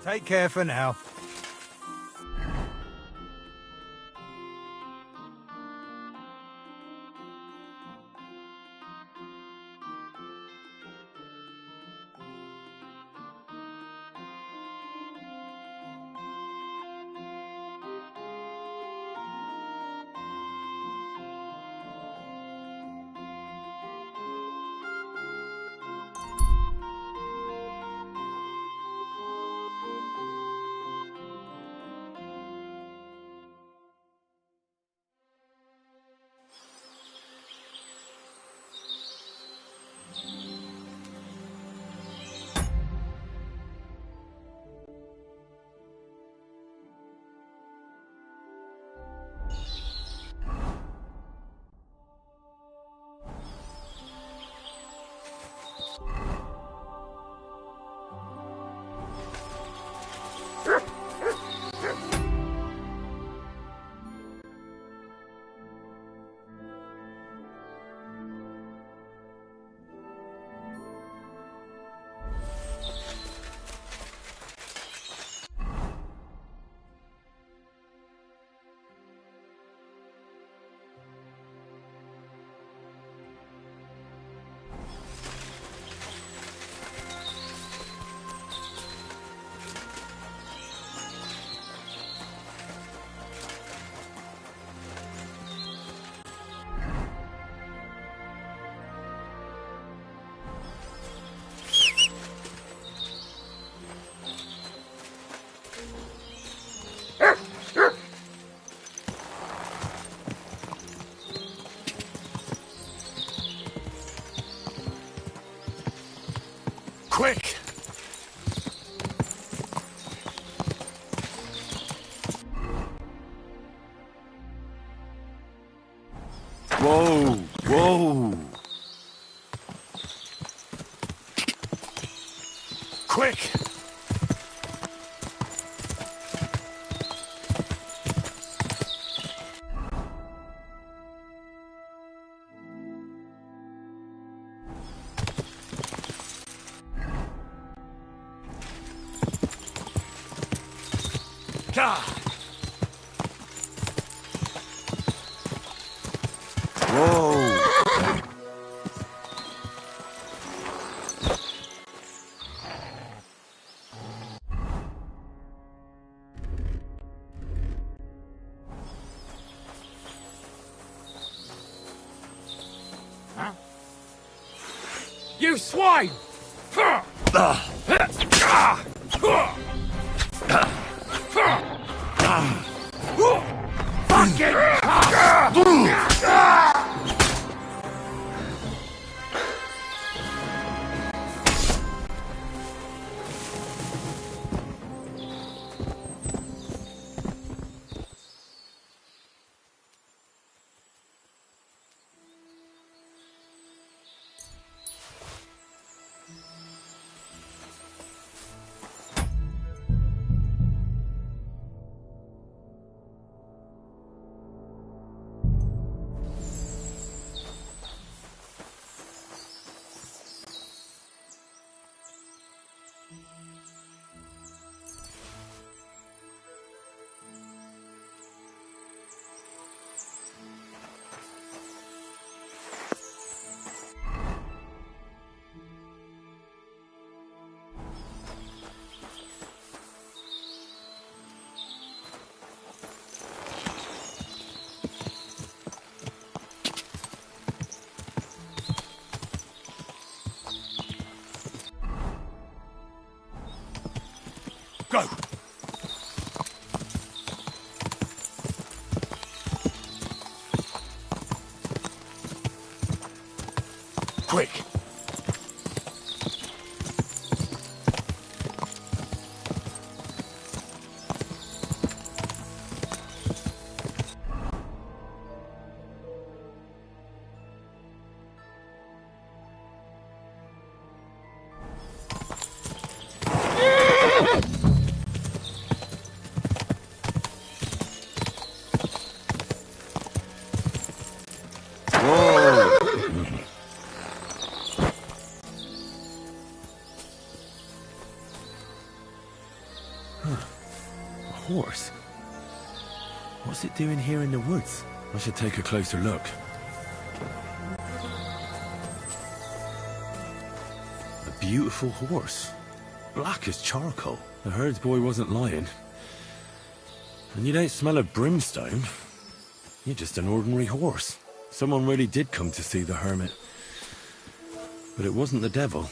Take care for now. Whoa! Whoa! Quick! Whoa! You swine! Go! Quick! Horse? What's it doing here in the woods? I should take a closer look. A beautiful horse. Black as charcoal. The herd boy wasn't lying. And you don't smell of brimstone. You're just an ordinary horse. Someone really did come to see the hermit. But it wasn't the devil.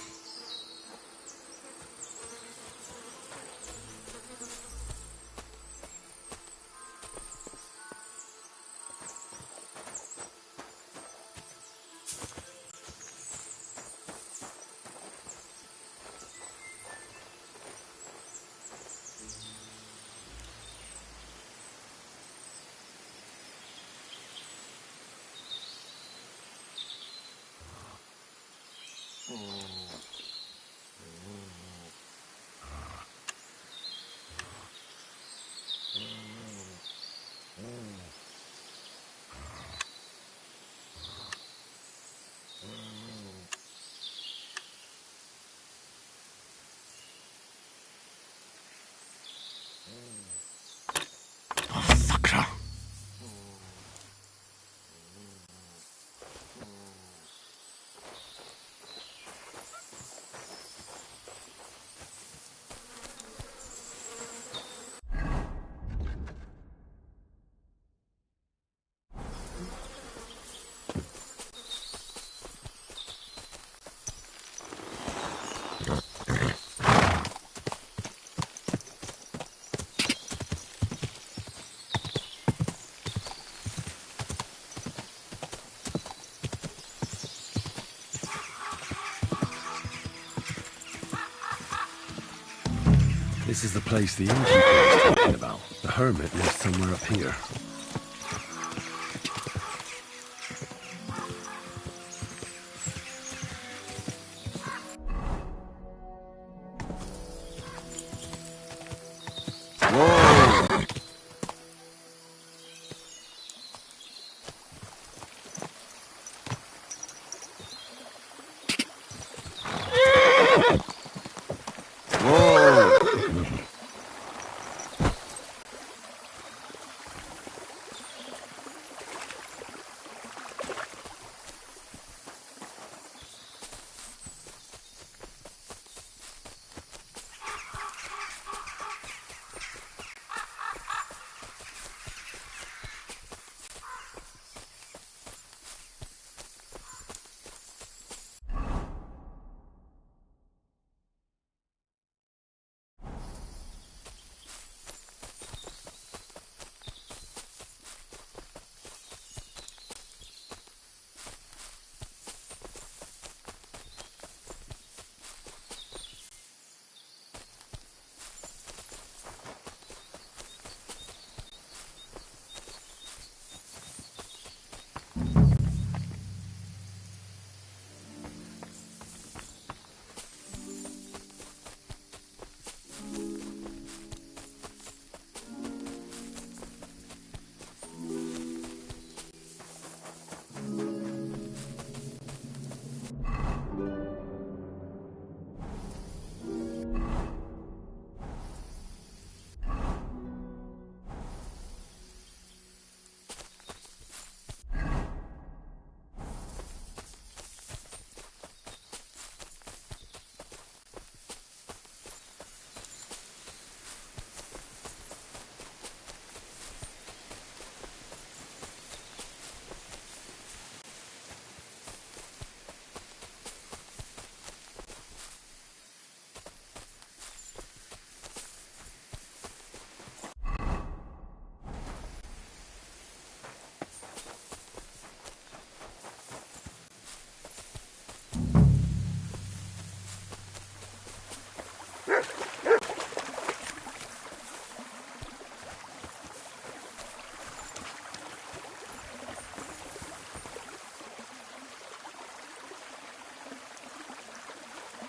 This is the place the innkeeper was talking about. The hermit lives somewhere up here.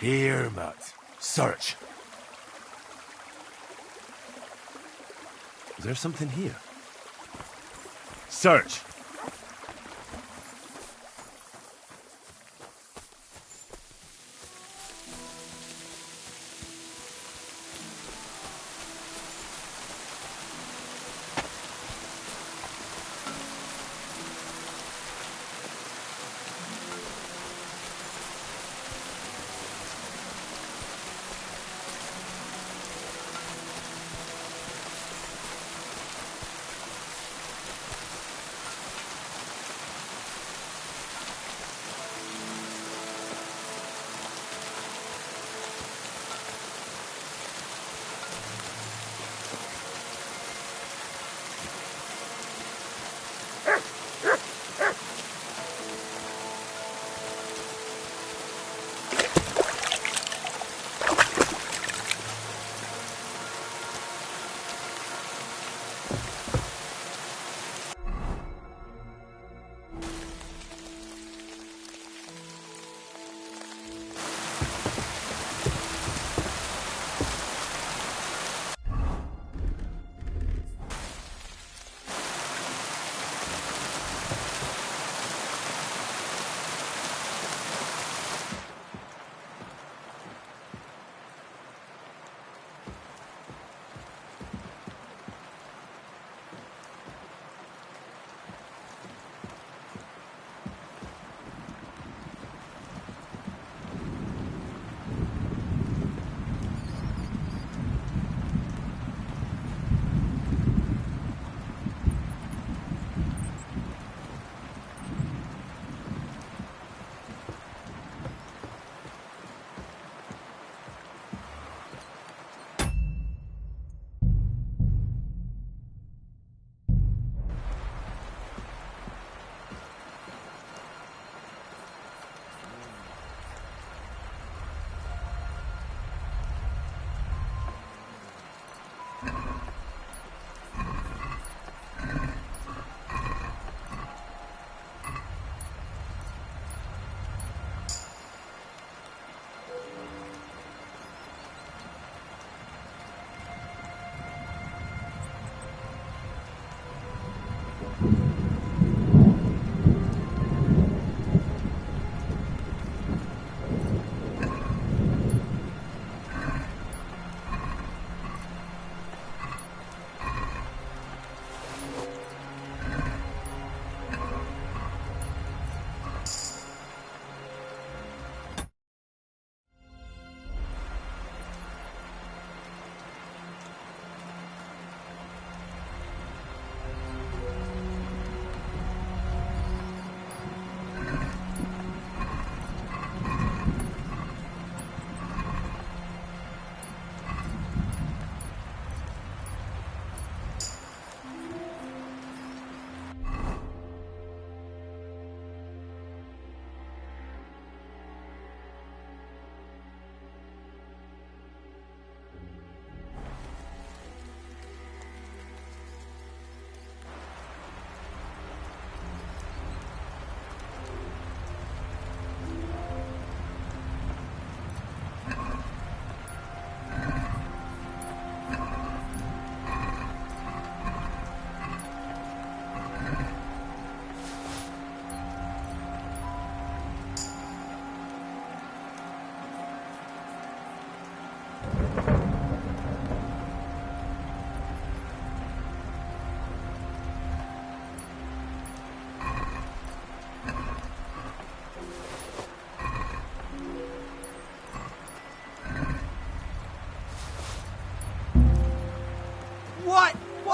Here, Mutt. Search. Is there something here? Search.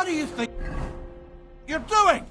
What do you think you're doing?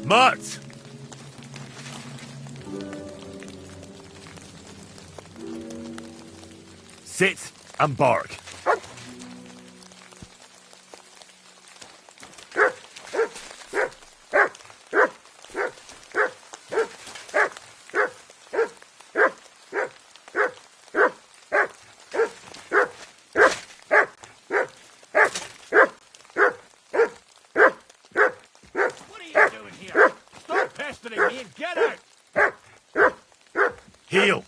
Mutt! Sit and bark. Heel!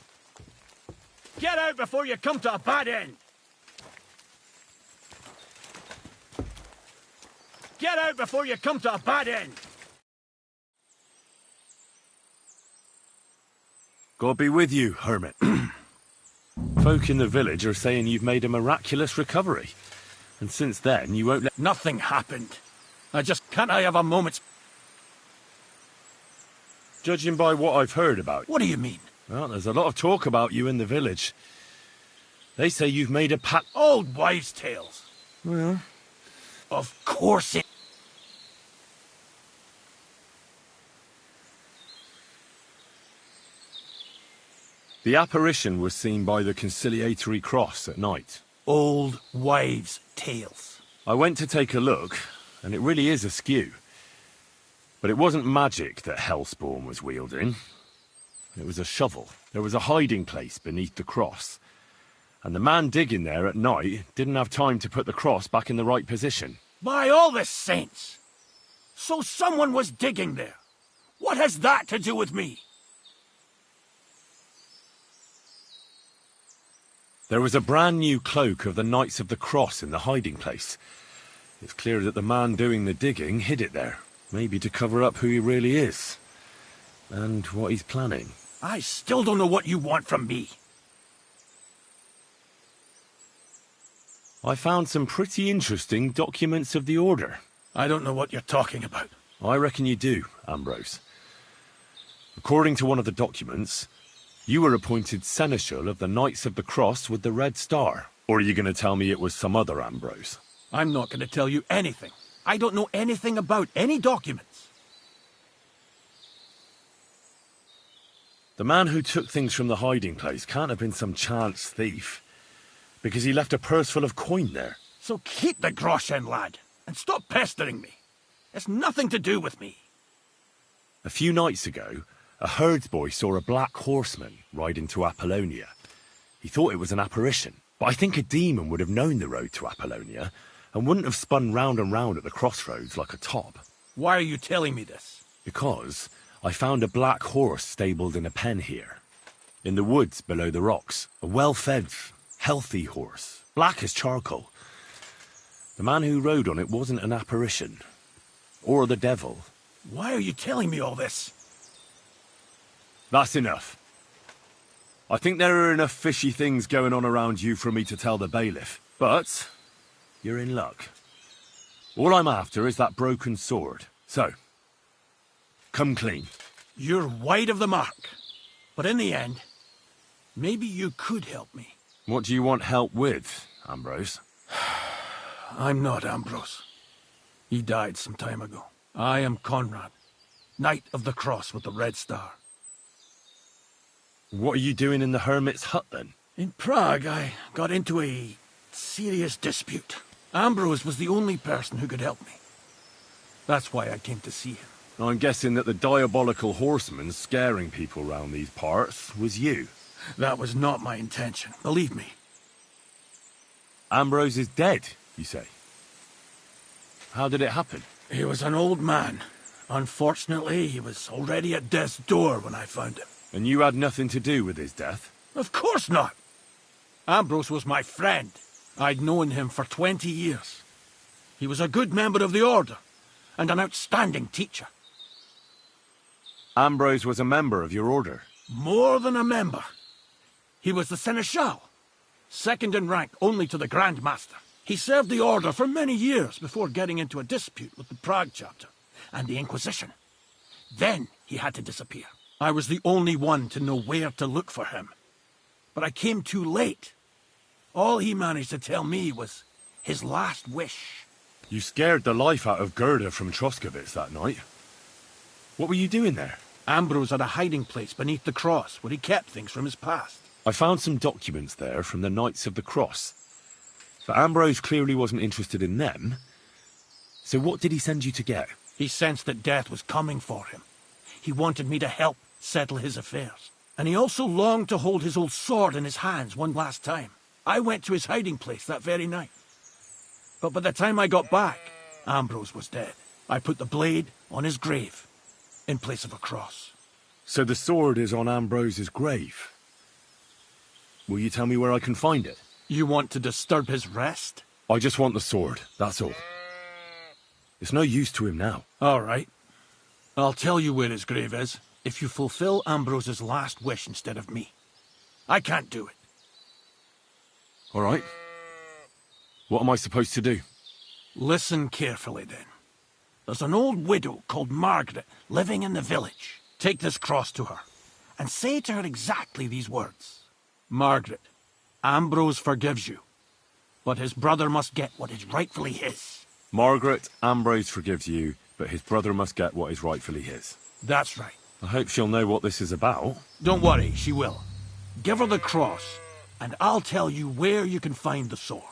Get out before you come to a bad end! Get out before you come to a bad end! God be with you, hermit. Folk in the village are saying you've made a miraculous recovery. And since then, you won't let... Nothing happened. Can't I have a moment's... Judging by what I've heard about... What do you mean? Well, there's a lot of talk about you in the village. They say you've made a pact... Old wives' tales. Well... Of course it... The apparition was seen by the conciliatory cross at night. Old wives' tales. I went to take a look, and it really is askew. But it wasn't magic that Hellspawn was wielding. It was a shovel. There was a hiding place beneath the cross. And the man digging there at night didn't have time to put the cross back in the right position. By all the saints! So someone was digging there. What has that to do with me? There was a brand new cloak of the Knights of the Cross in the hiding place. It's clear that the man doing the digging hid it there, maybe to cover up who he really is. And what he's planning. I still don't know what you want from me. I found some pretty interesting documents of the Order. I don't know what you're talking about. I reckon you do, Ambrose. According to one of the documents, you were appointed Seneschal of the Knights of the Cross with the Red Star. Or are you going to tell me it was some other Ambrose? I'm not going to tell you anything. I don't know anything about any documents. The man who took things from the hiding place can't have been some chance thief, because he left a purse full of coin there. So keep the groschen, lad, and stop pestering me. It's nothing to do with me. A few nights ago, a herdsboy saw a black horseman ride into Apollonia. He thought it was an apparition, but I think a demon would have known the road to Apollonia and wouldn't have spun round and round at the crossroads like a top. Why are you telling me this? Because I found a black horse stabled in a pen here. In the woods below the rocks. A well-fed, healthy horse. Black as charcoal. The man who rode on it wasn't an apparition. Or the devil. Why are you telling me all this? That's enough. I think there are enough fishy things going on around you for me to tell the bailiff. But you're in luck. All I'm after is that broken sword. So, come clean. You're wide of the mark. But in the end, maybe you could help me. What do you want help with, Ambrose? I'm not Ambrose. He died some time ago. I am Conrad. Knight of the Cross with the Red Star. What are you doing in the hermit's hut, then? In Prague, I got into a serious dispute. Ambrose was the only person who could help me. That's why I came to see him. I'm guessing that the diabolical horseman scaring people round these parts was you. That was not my intention, believe me. Ambrose is dead, you say? How did it happen? He was an old man. Unfortunately, he was already at death's door when I found him. And you had nothing to do with his death? Of course not. Ambrose was my friend. I'd known him for 20 years. He was a good member of the Order, and an outstanding teacher. Ambrose was a member of your order? More than a member. He was the Seneschal, second in rank only to the Grand Master. He served the Order for many years before getting into a dispute with the Prague chapter and the Inquisition. Then he had to disappear. I was the only one to know where to look for him. But I came too late. All he managed to tell me was his last wish. You scared the life out of Gerda from Troskovitz that night. What were you doing there? Ambrose had a hiding place beneath the cross where he kept things from his past. I found some documents there from the Knights of the Cross. But Ambrose clearly wasn't interested in them. So what did he send you to get? He sensed that death was coming for him. He wanted me to help settle his affairs. And he also longed to hold his old sword in his hands one last time. I went to his hiding place that very night. But by the time I got back, Ambrose was dead. I put the blade on his grave, in place of a cross. So the sword is on Ambrose's grave? Will you tell me where I can find it? You want to disturb his rest? I just want the sword, that's all. It's no use to him now. All right. I'll tell you where his grave is, if you fulfill Ambrose's last wish instead of me. I can't do it. All right. What am I supposed to do? Listen carefully, then. There's an old widow called Margaret living in the village. Take this cross to her, and say to her exactly these words. Margaret, Ambrose forgives you, but his brother must get what is rightfully his. Margaret, Ambrose forgives you, but his brother must get what is rightfully his. That's right. I hope she'll know what this is about. Don't worry, she will. Give her the cross, and I'll tell you where you can find the sword.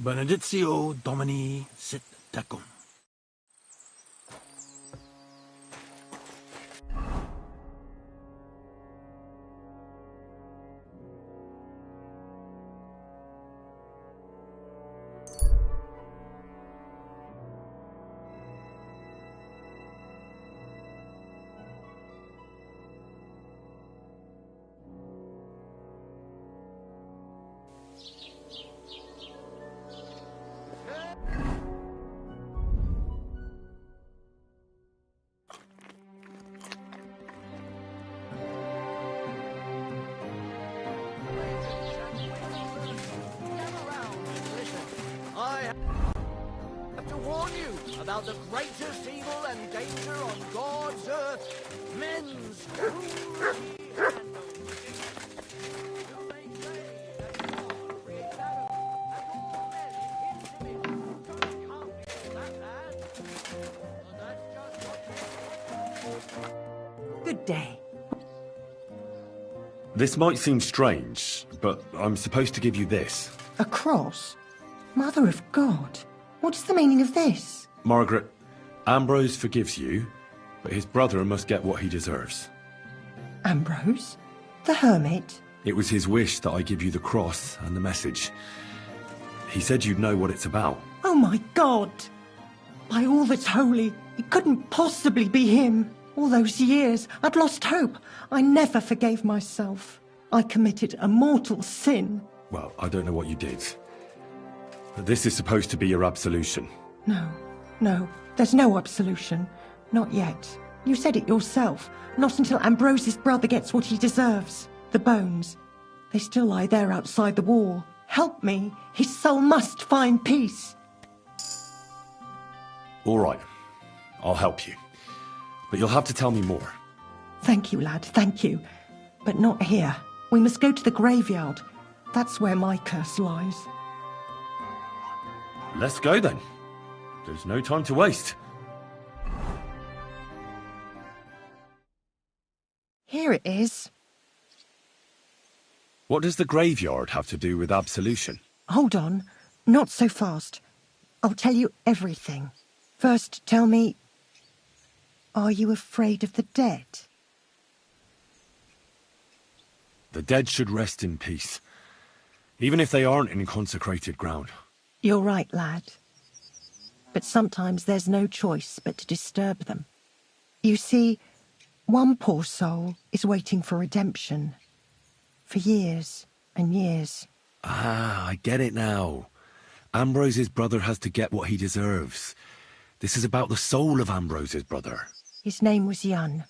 Benedictio Domini sit tecum. About the greatest evil and danger on God's earth, men's cruelty and the wicked. Do they say that God created Adam and all men in his image? God can't be that bad. But that's just what. Good day. This might seem strange, but I'm supposed to give you this. A cross? Mother of God, what is the meaning of this? Margaret, Ambrose forgives you, but his brother must get what he deserves. Ambrose? The hermit? It was his wish that I give you the cross and the message. He said you'd know what it's about. Oh my God! By all that's holy, it couldn't possibly be him. All those years, I'd lost hope. I never forgave myself. I committed a mortal sin. Well, I don't know what you did. But this is supposed to be your absolution. No, there's no absolution. Not yet. You said it yourself. Not until Ambrose's brother gets what he deserves. The bones. They still lie there outside the wall. Help me. His soul must find peace. All right. I'll help you. But you'll have to tell me more. Thank you, lad, thank you. But not here. We must go to the graveyard. That's where my curse lies. Let's go then. There's no time to waste. Here it is. What does the graveyard have to do with absolution? Hold on. Not so fast. I'll tell you everything. First, tell me, are you afraid of the dead? The dead should rest in peace, even if they aren't in consecrated ground. You're right, lad. But sometimes there's no choice but to disturb them. You see, one poor soul is waiting for redemption. For years and years. Ah, I get it now. Ambrose's brother has to get what he deserves. This is about the soul of Ambrose's brother. His name was Jan.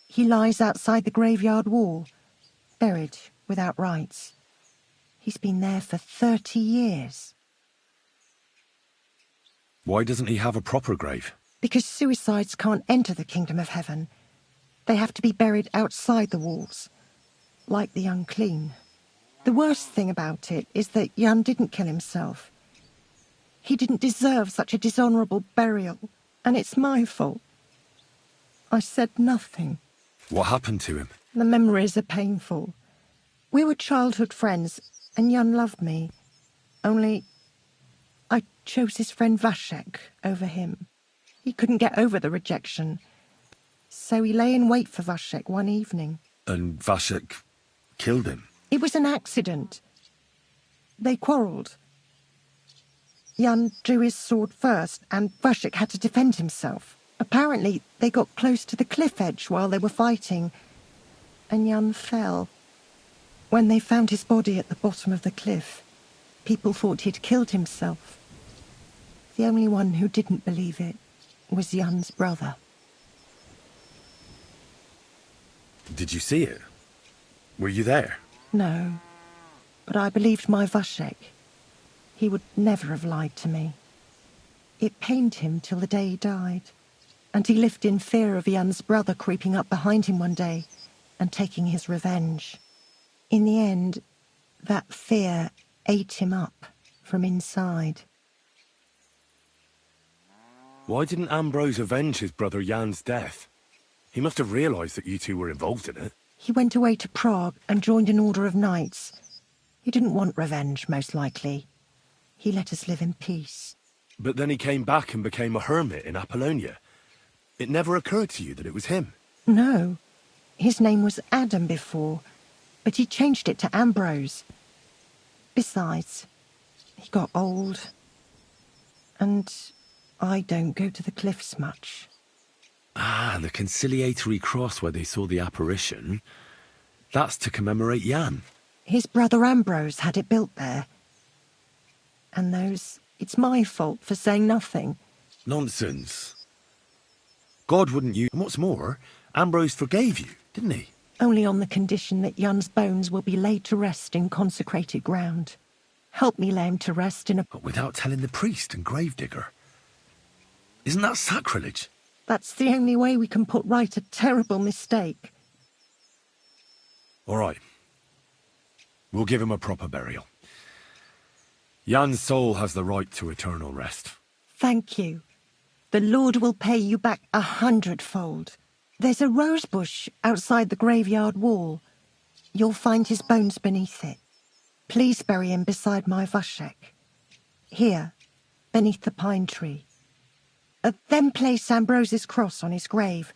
He lies outside the graveyard wall, buried without rites. He's been there for 30 years. Why doesn't he have a proper grave? Because suicides can't enter the kingdom of heaven. They have to be buried outside the walls, like the unclean. The worst thing about it is that Jan didn't kill himself. He didn't deserve such a dishonourable burial, and it's my fault. I said nothing. What happened to him? The memories are painful. We were childhood friends, and Jan loved me. Only I chose his friend Vashek over him. He couldn't get over the rejection. So he lay in wait for Vashek one evening. And Vashek killed him? It was an accident. They quarrelled. Jan drew his sword first, and Vashek had to defend himself. Apparently, they got close to the cliff edge while they were fighting, and Jan fell. When they found his body at the bottom of the cliff, people thought he'd killed himself. The only one who didn't believe it was Jan's brother. Did you see it? Were you there? No, but I believed my Vashek. He would never have lied to me. It pained him till the day he died, and he lived in fear of Jan's brother creeping up behind him one day and taking his revenge. In the end, that fear ate him up from inside. Why didn't Ambrose avenge his brother Jan's death? He must have realised that you two were involved in it. He went away to Prague and joined an order of knights. He didn't want revenge, most likely. He let us live in peace. But then he came back and became a hermit in Apollonia. It never occurred to you that it was him? No. His name was Adam before, but he changed it to Ambrose. Besides, he got old. And I don't go to the cliffs much. Ah, the conciliatory cross where they saw the apparition. That's to commemorate Jan. His brother Ambrose had it built there. And it's my fault for saying nothing. Nonsense. God wouldn't use... And what's more, Ambrose forgave you, didn't he? Only on the condition that Jan's bones will be laid to rest in consecrated ground. Help me lay him to rest in a... But without telling the priest and gravedigger. Isn't that sacrilege? That's the only way we can put right a terrible mistake. All right. We'll give him a proper burial. Jan's soul has the right to eternal rest. Thank you. The Lord will pay you back 100-fold. There's a rose bush outside the graveyard wall. You'll find his bones beneath it. Please bury him beside my Vashek. Here, beneath the pine tree. Then place Ambrose's cross on his grave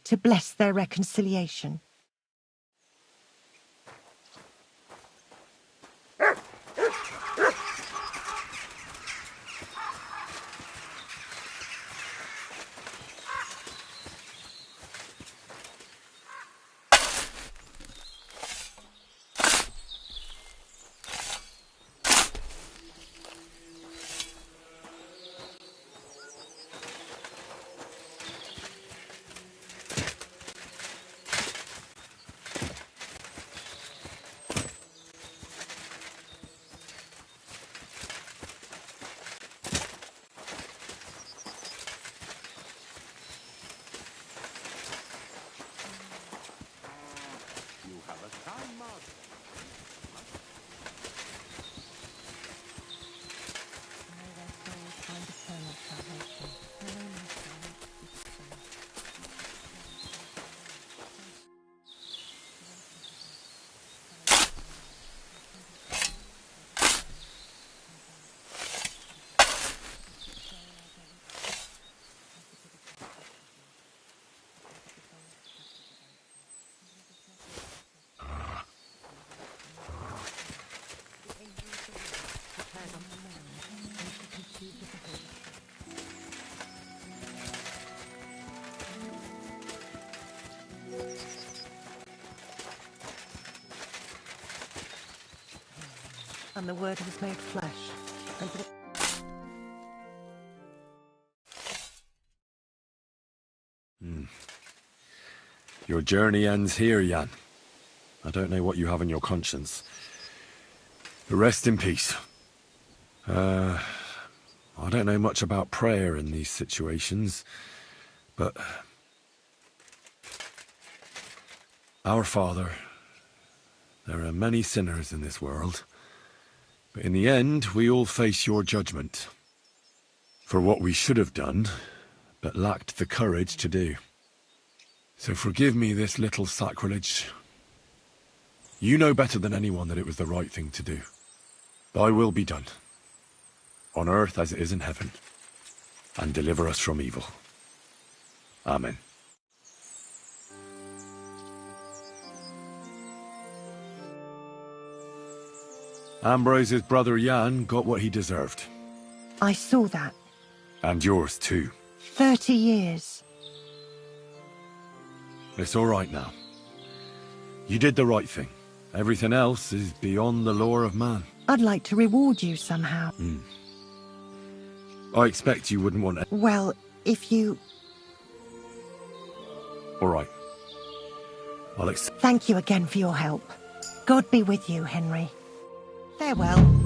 to bless their reconciliation. And the Word was made flesh. And Your journey ends here, Jan. I don't know what you have on your conscience. But rest in peace. I don't know much about prayer in these situations, but... Our Father, there are many sinners in this world, but in the end, we all face your judgment for what we should have done, but lacked the courage to do. So forgive me this little sacrilege. You know better than anyone that it was the right thing to do. Thy will be done, on earth as it is in heaven, and deliver us from evil. Amen. Ambrose's brother Jan got what he deserved. I saw that. And yours too. 30 years. It's all right now. You did the right thing. Everything else is beyond the law of man. I'd like to reward you somehow. I expect you wouldn't want to... Well, if you... All right. Thank you again for your help. God be with you, Henry. Farewell.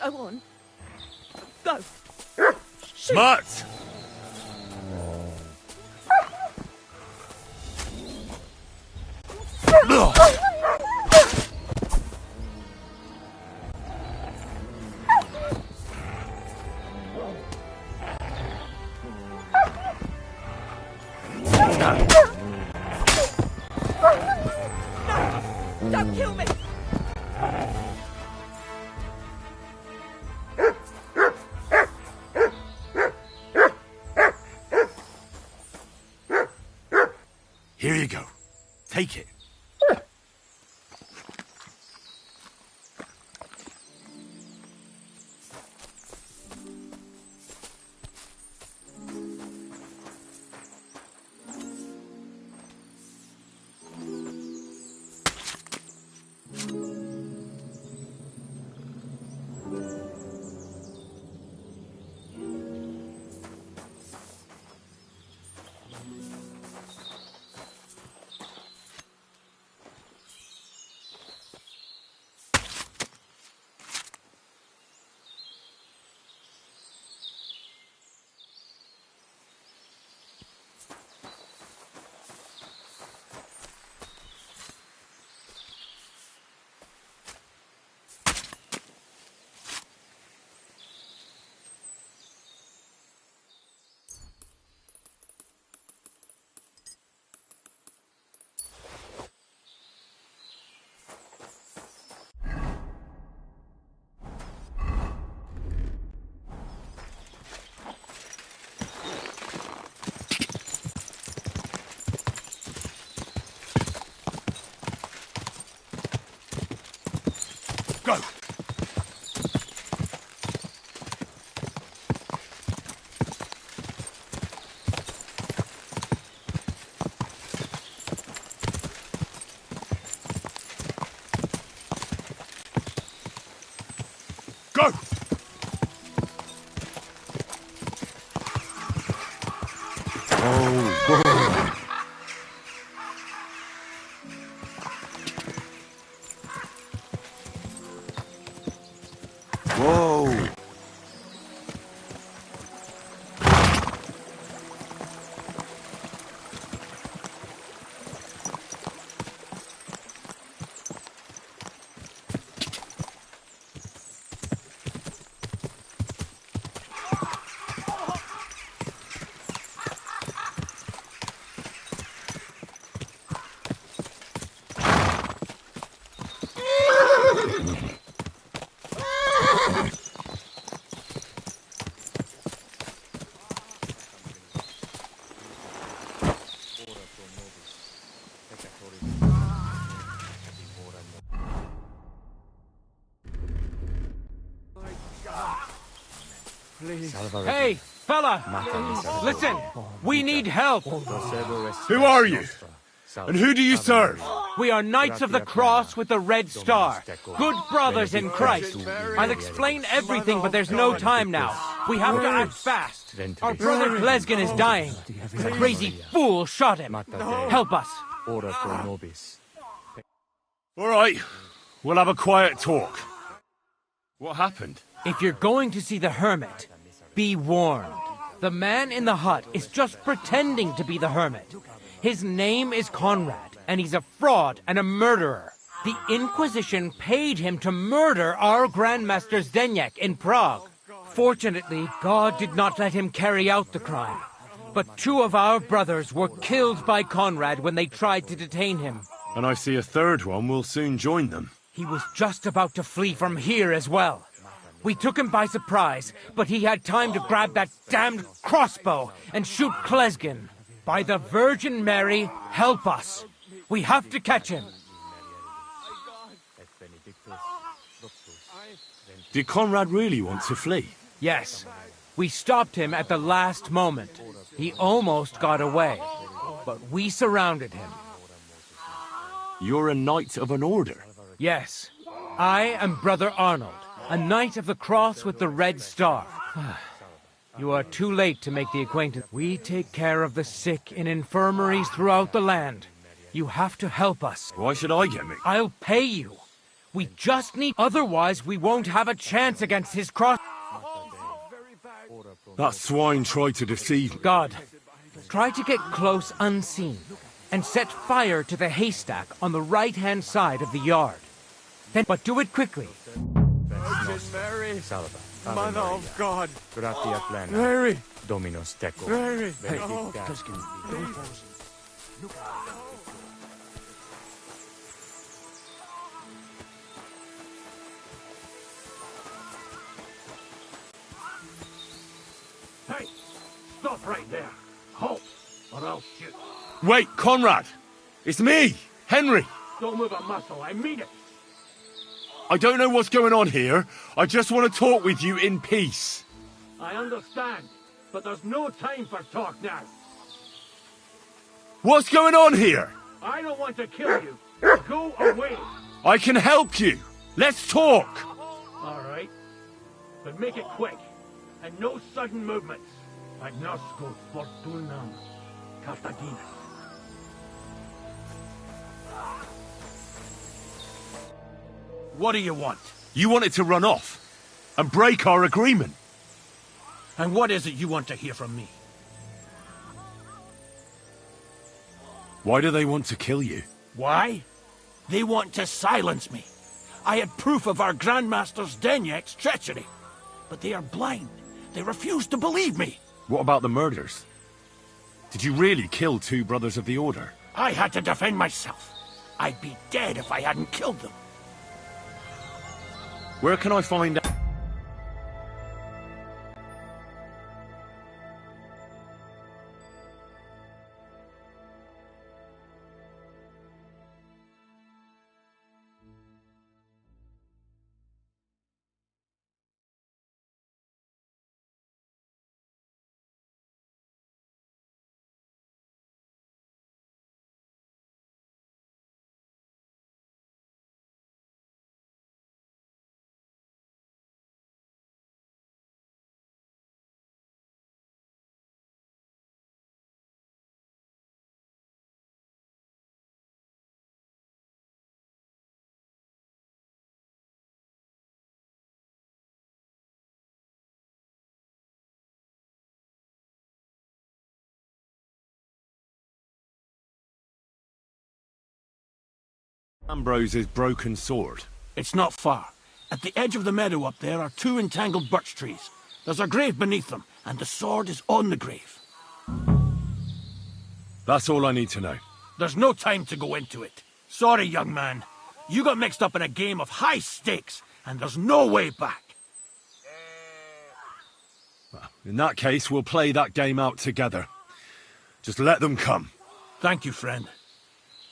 Go on. Go. Smart! Don't kill me! Here you go. Take it. Go! Go! Oh, whoa. Whoa! Hey, fella! Listen, we need help! Who are you? And who do you serve? We are Knights of the Cross with the Red Star. Good brothers in Christ. I'll explain everything, but there's no time now. We have to act fast. Our brother Klesgen is dying. The crazy fool shot him. Help us. All right, we'll have a quiet talk. What happened? If you're going to see the hermit, be warned. The man in the hut is just pretending to be the hermit. His name is Conrad, and he's a fraud and a murderer. The Inquisition paid him to murder our Grandmaster Zdeněk in Prague. Fortunately, God did not let him carry out the crime. But 2 of our brothers were killed by Conrad when they tried to detain him. And I see a third one will soon join them. He was just about to flee from here as well. We took him by surprise, but he had time to grab that damned crossbow and shoot Klesgen. By the Virgin Mary, help us. We have to catch him. Did Conrad really want to flee? Yes. We stopped him at the last moment. He almost got away, but we surrounded him. You're a Knight of an Order? Yes. I am Brother Arnold, a Knight of the Cross with the Red Star. You are too late to make the acquaintance. We take care of the sick in infirmaries throughout the land. You have to help us. Why should I get me? I'll pay you. We just need... Otherwise, we won't have a chance against his cross... That swine tried to deceive me. God, try to get close unseen and set fire to the haystack on the right-hand side of the yard. But do it quickly. Virgin Mary, Mother of God. Mary. Dominus tecum. Mary. Oh, Hey, stop right there. Halt, or I'll shoot. Wait, Conrad! It's me, Henry! Don't move a muscle, I mean it. I don't know what's going on here. I just want to talk with you in peace. I understand, but there's no time for talk now. What's going on here? I don't want to kill you. Go away. I can help you. Let's talk. All right, but make it quick, and no sudden movements. Agnosco fortunam Cartagena. What do you want? You wanted to run off and break our agreement. And what is it you want to hear from me? Why do they want to kill you? Why? They want to silence me. I had proof of our Grandmaster Zdeněk's treachery. But they are blind. They refuse to believe me. What about the murders? Did you really kill 2 brothers of the Order? I had to defend myself. I'd be dead if I hadn't killed them. Where can I find out? Ambrose's broken sword. It's not far. At the edge of the meadow up there are 2 entangled birch trees. There's a grave beneath them, and the sword is on the grave. That's all I need to know. There's no time to go into it. Sorry, young man. You got mixed up in a game of high stakes, and there's no way back. In that case, we'll play that game out together. Just let them come. Thank you, friend.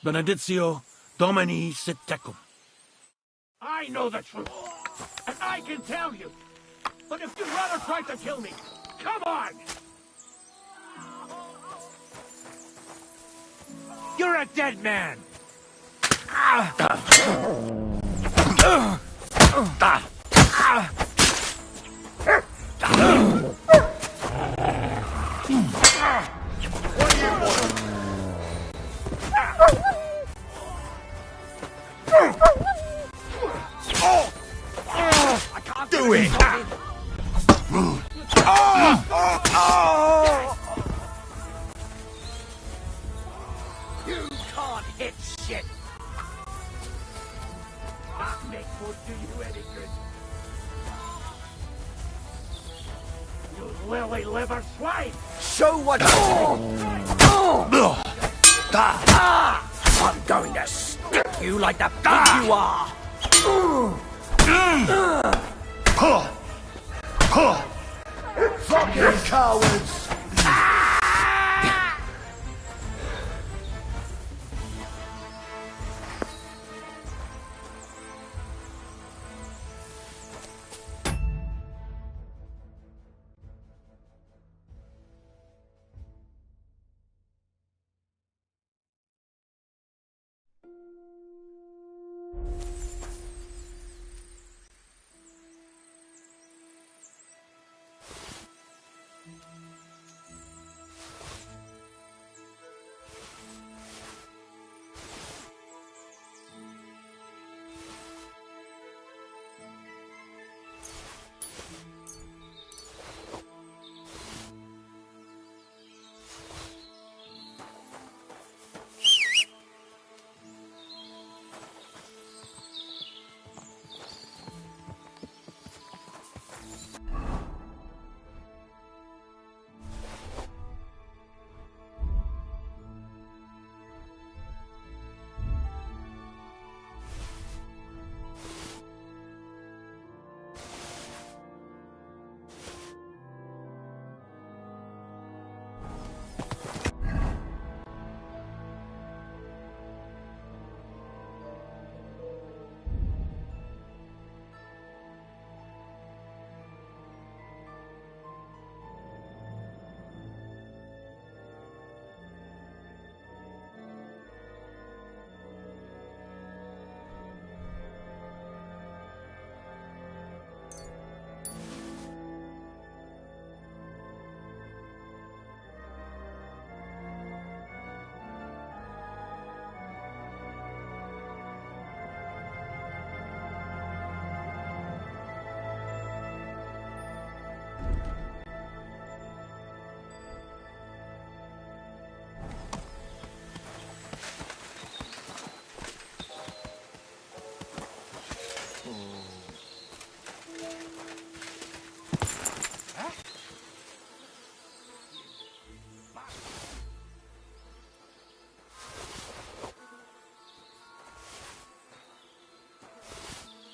Benedictio Domini sit tecum. I know the truth, and I can tell you. But if you'd rather try to kill me, come on! You're a dead man! Do it! You can't hit shit! That make would do you any good. You lily liver swine! Show what I'm going to stick you like the pig you are! Fucking cowards!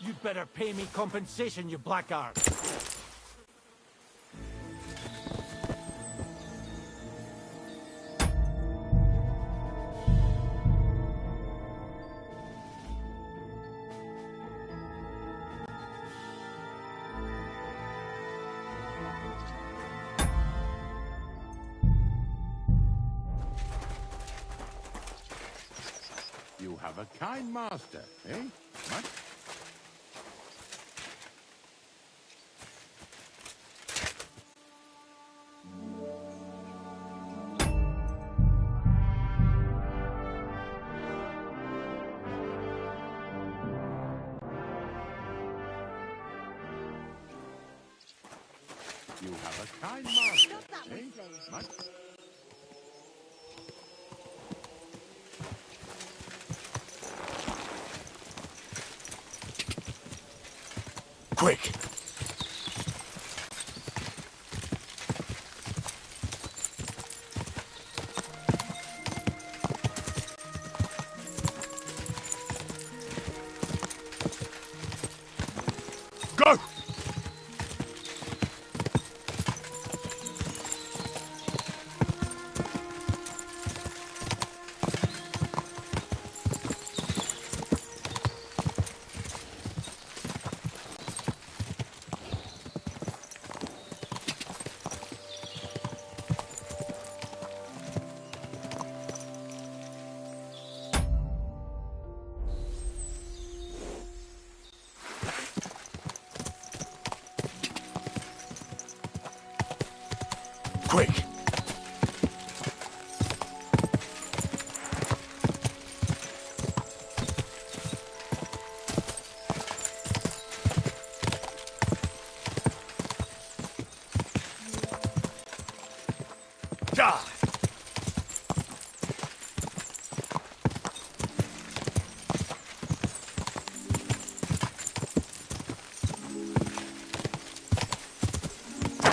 You'd better pay me compensation, you blackguard. You have a kind master, eh? What? You have a kind master, eh? What? Quick! Go! Quick! Die!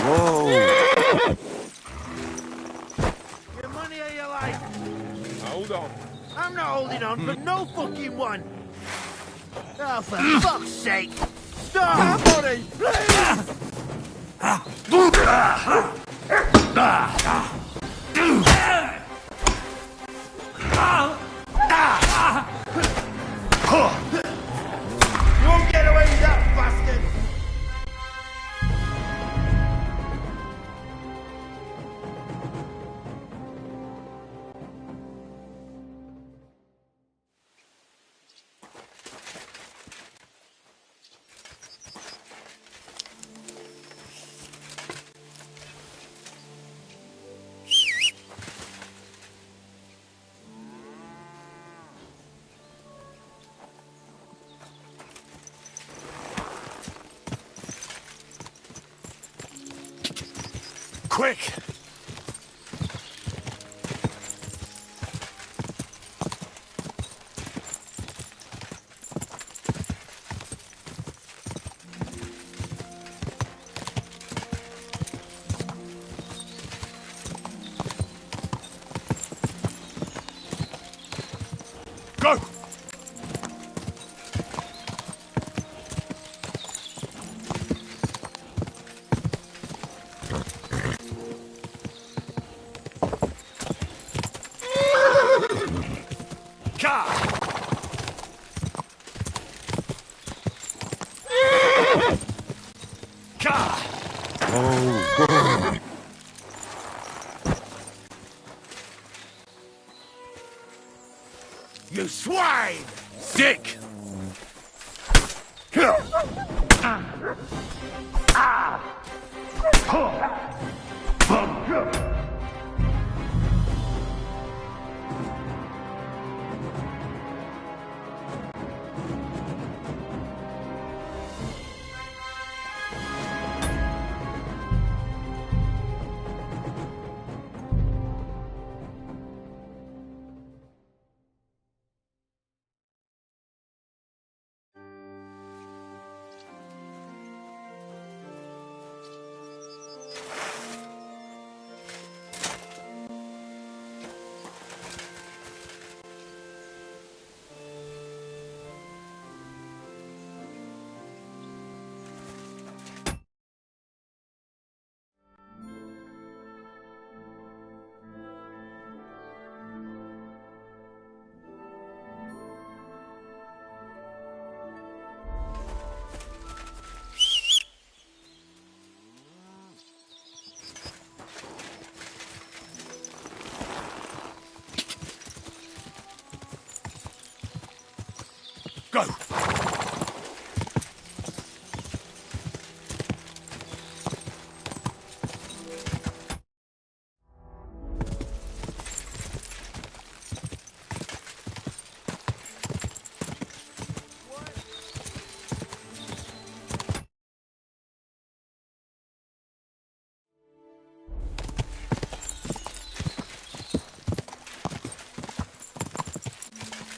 Whoa! Your money or your life? Hold on. I'm not holding on for no fucking one. Oh, for fuck's sake! Stop, money, please! You won't get away with that, bastard! Quick! Go! Oh, You swine! Dick! Go!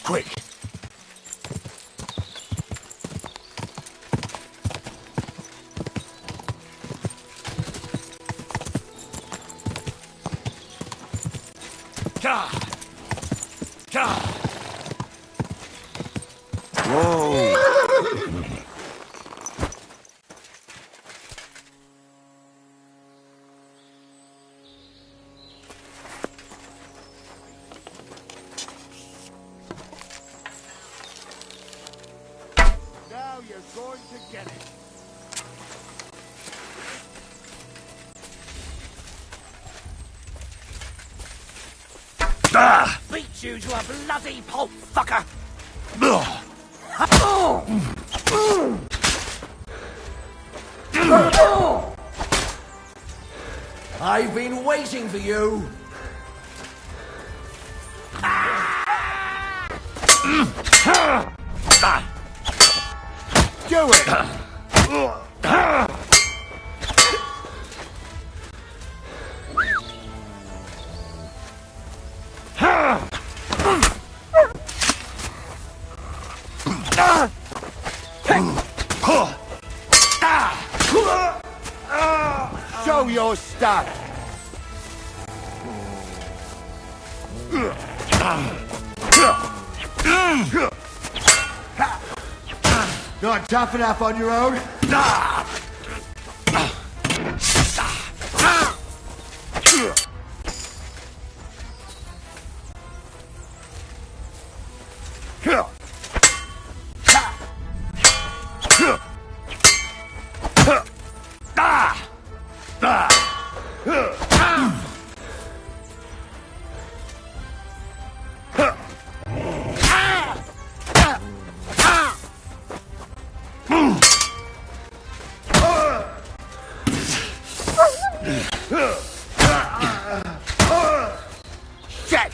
Quick! Whoa! Now you're going to get it. Beat you to a bloody pulp, fucker! I've been waiting for you. Do it! Show your stuff! Not tough enough on your own? Shit!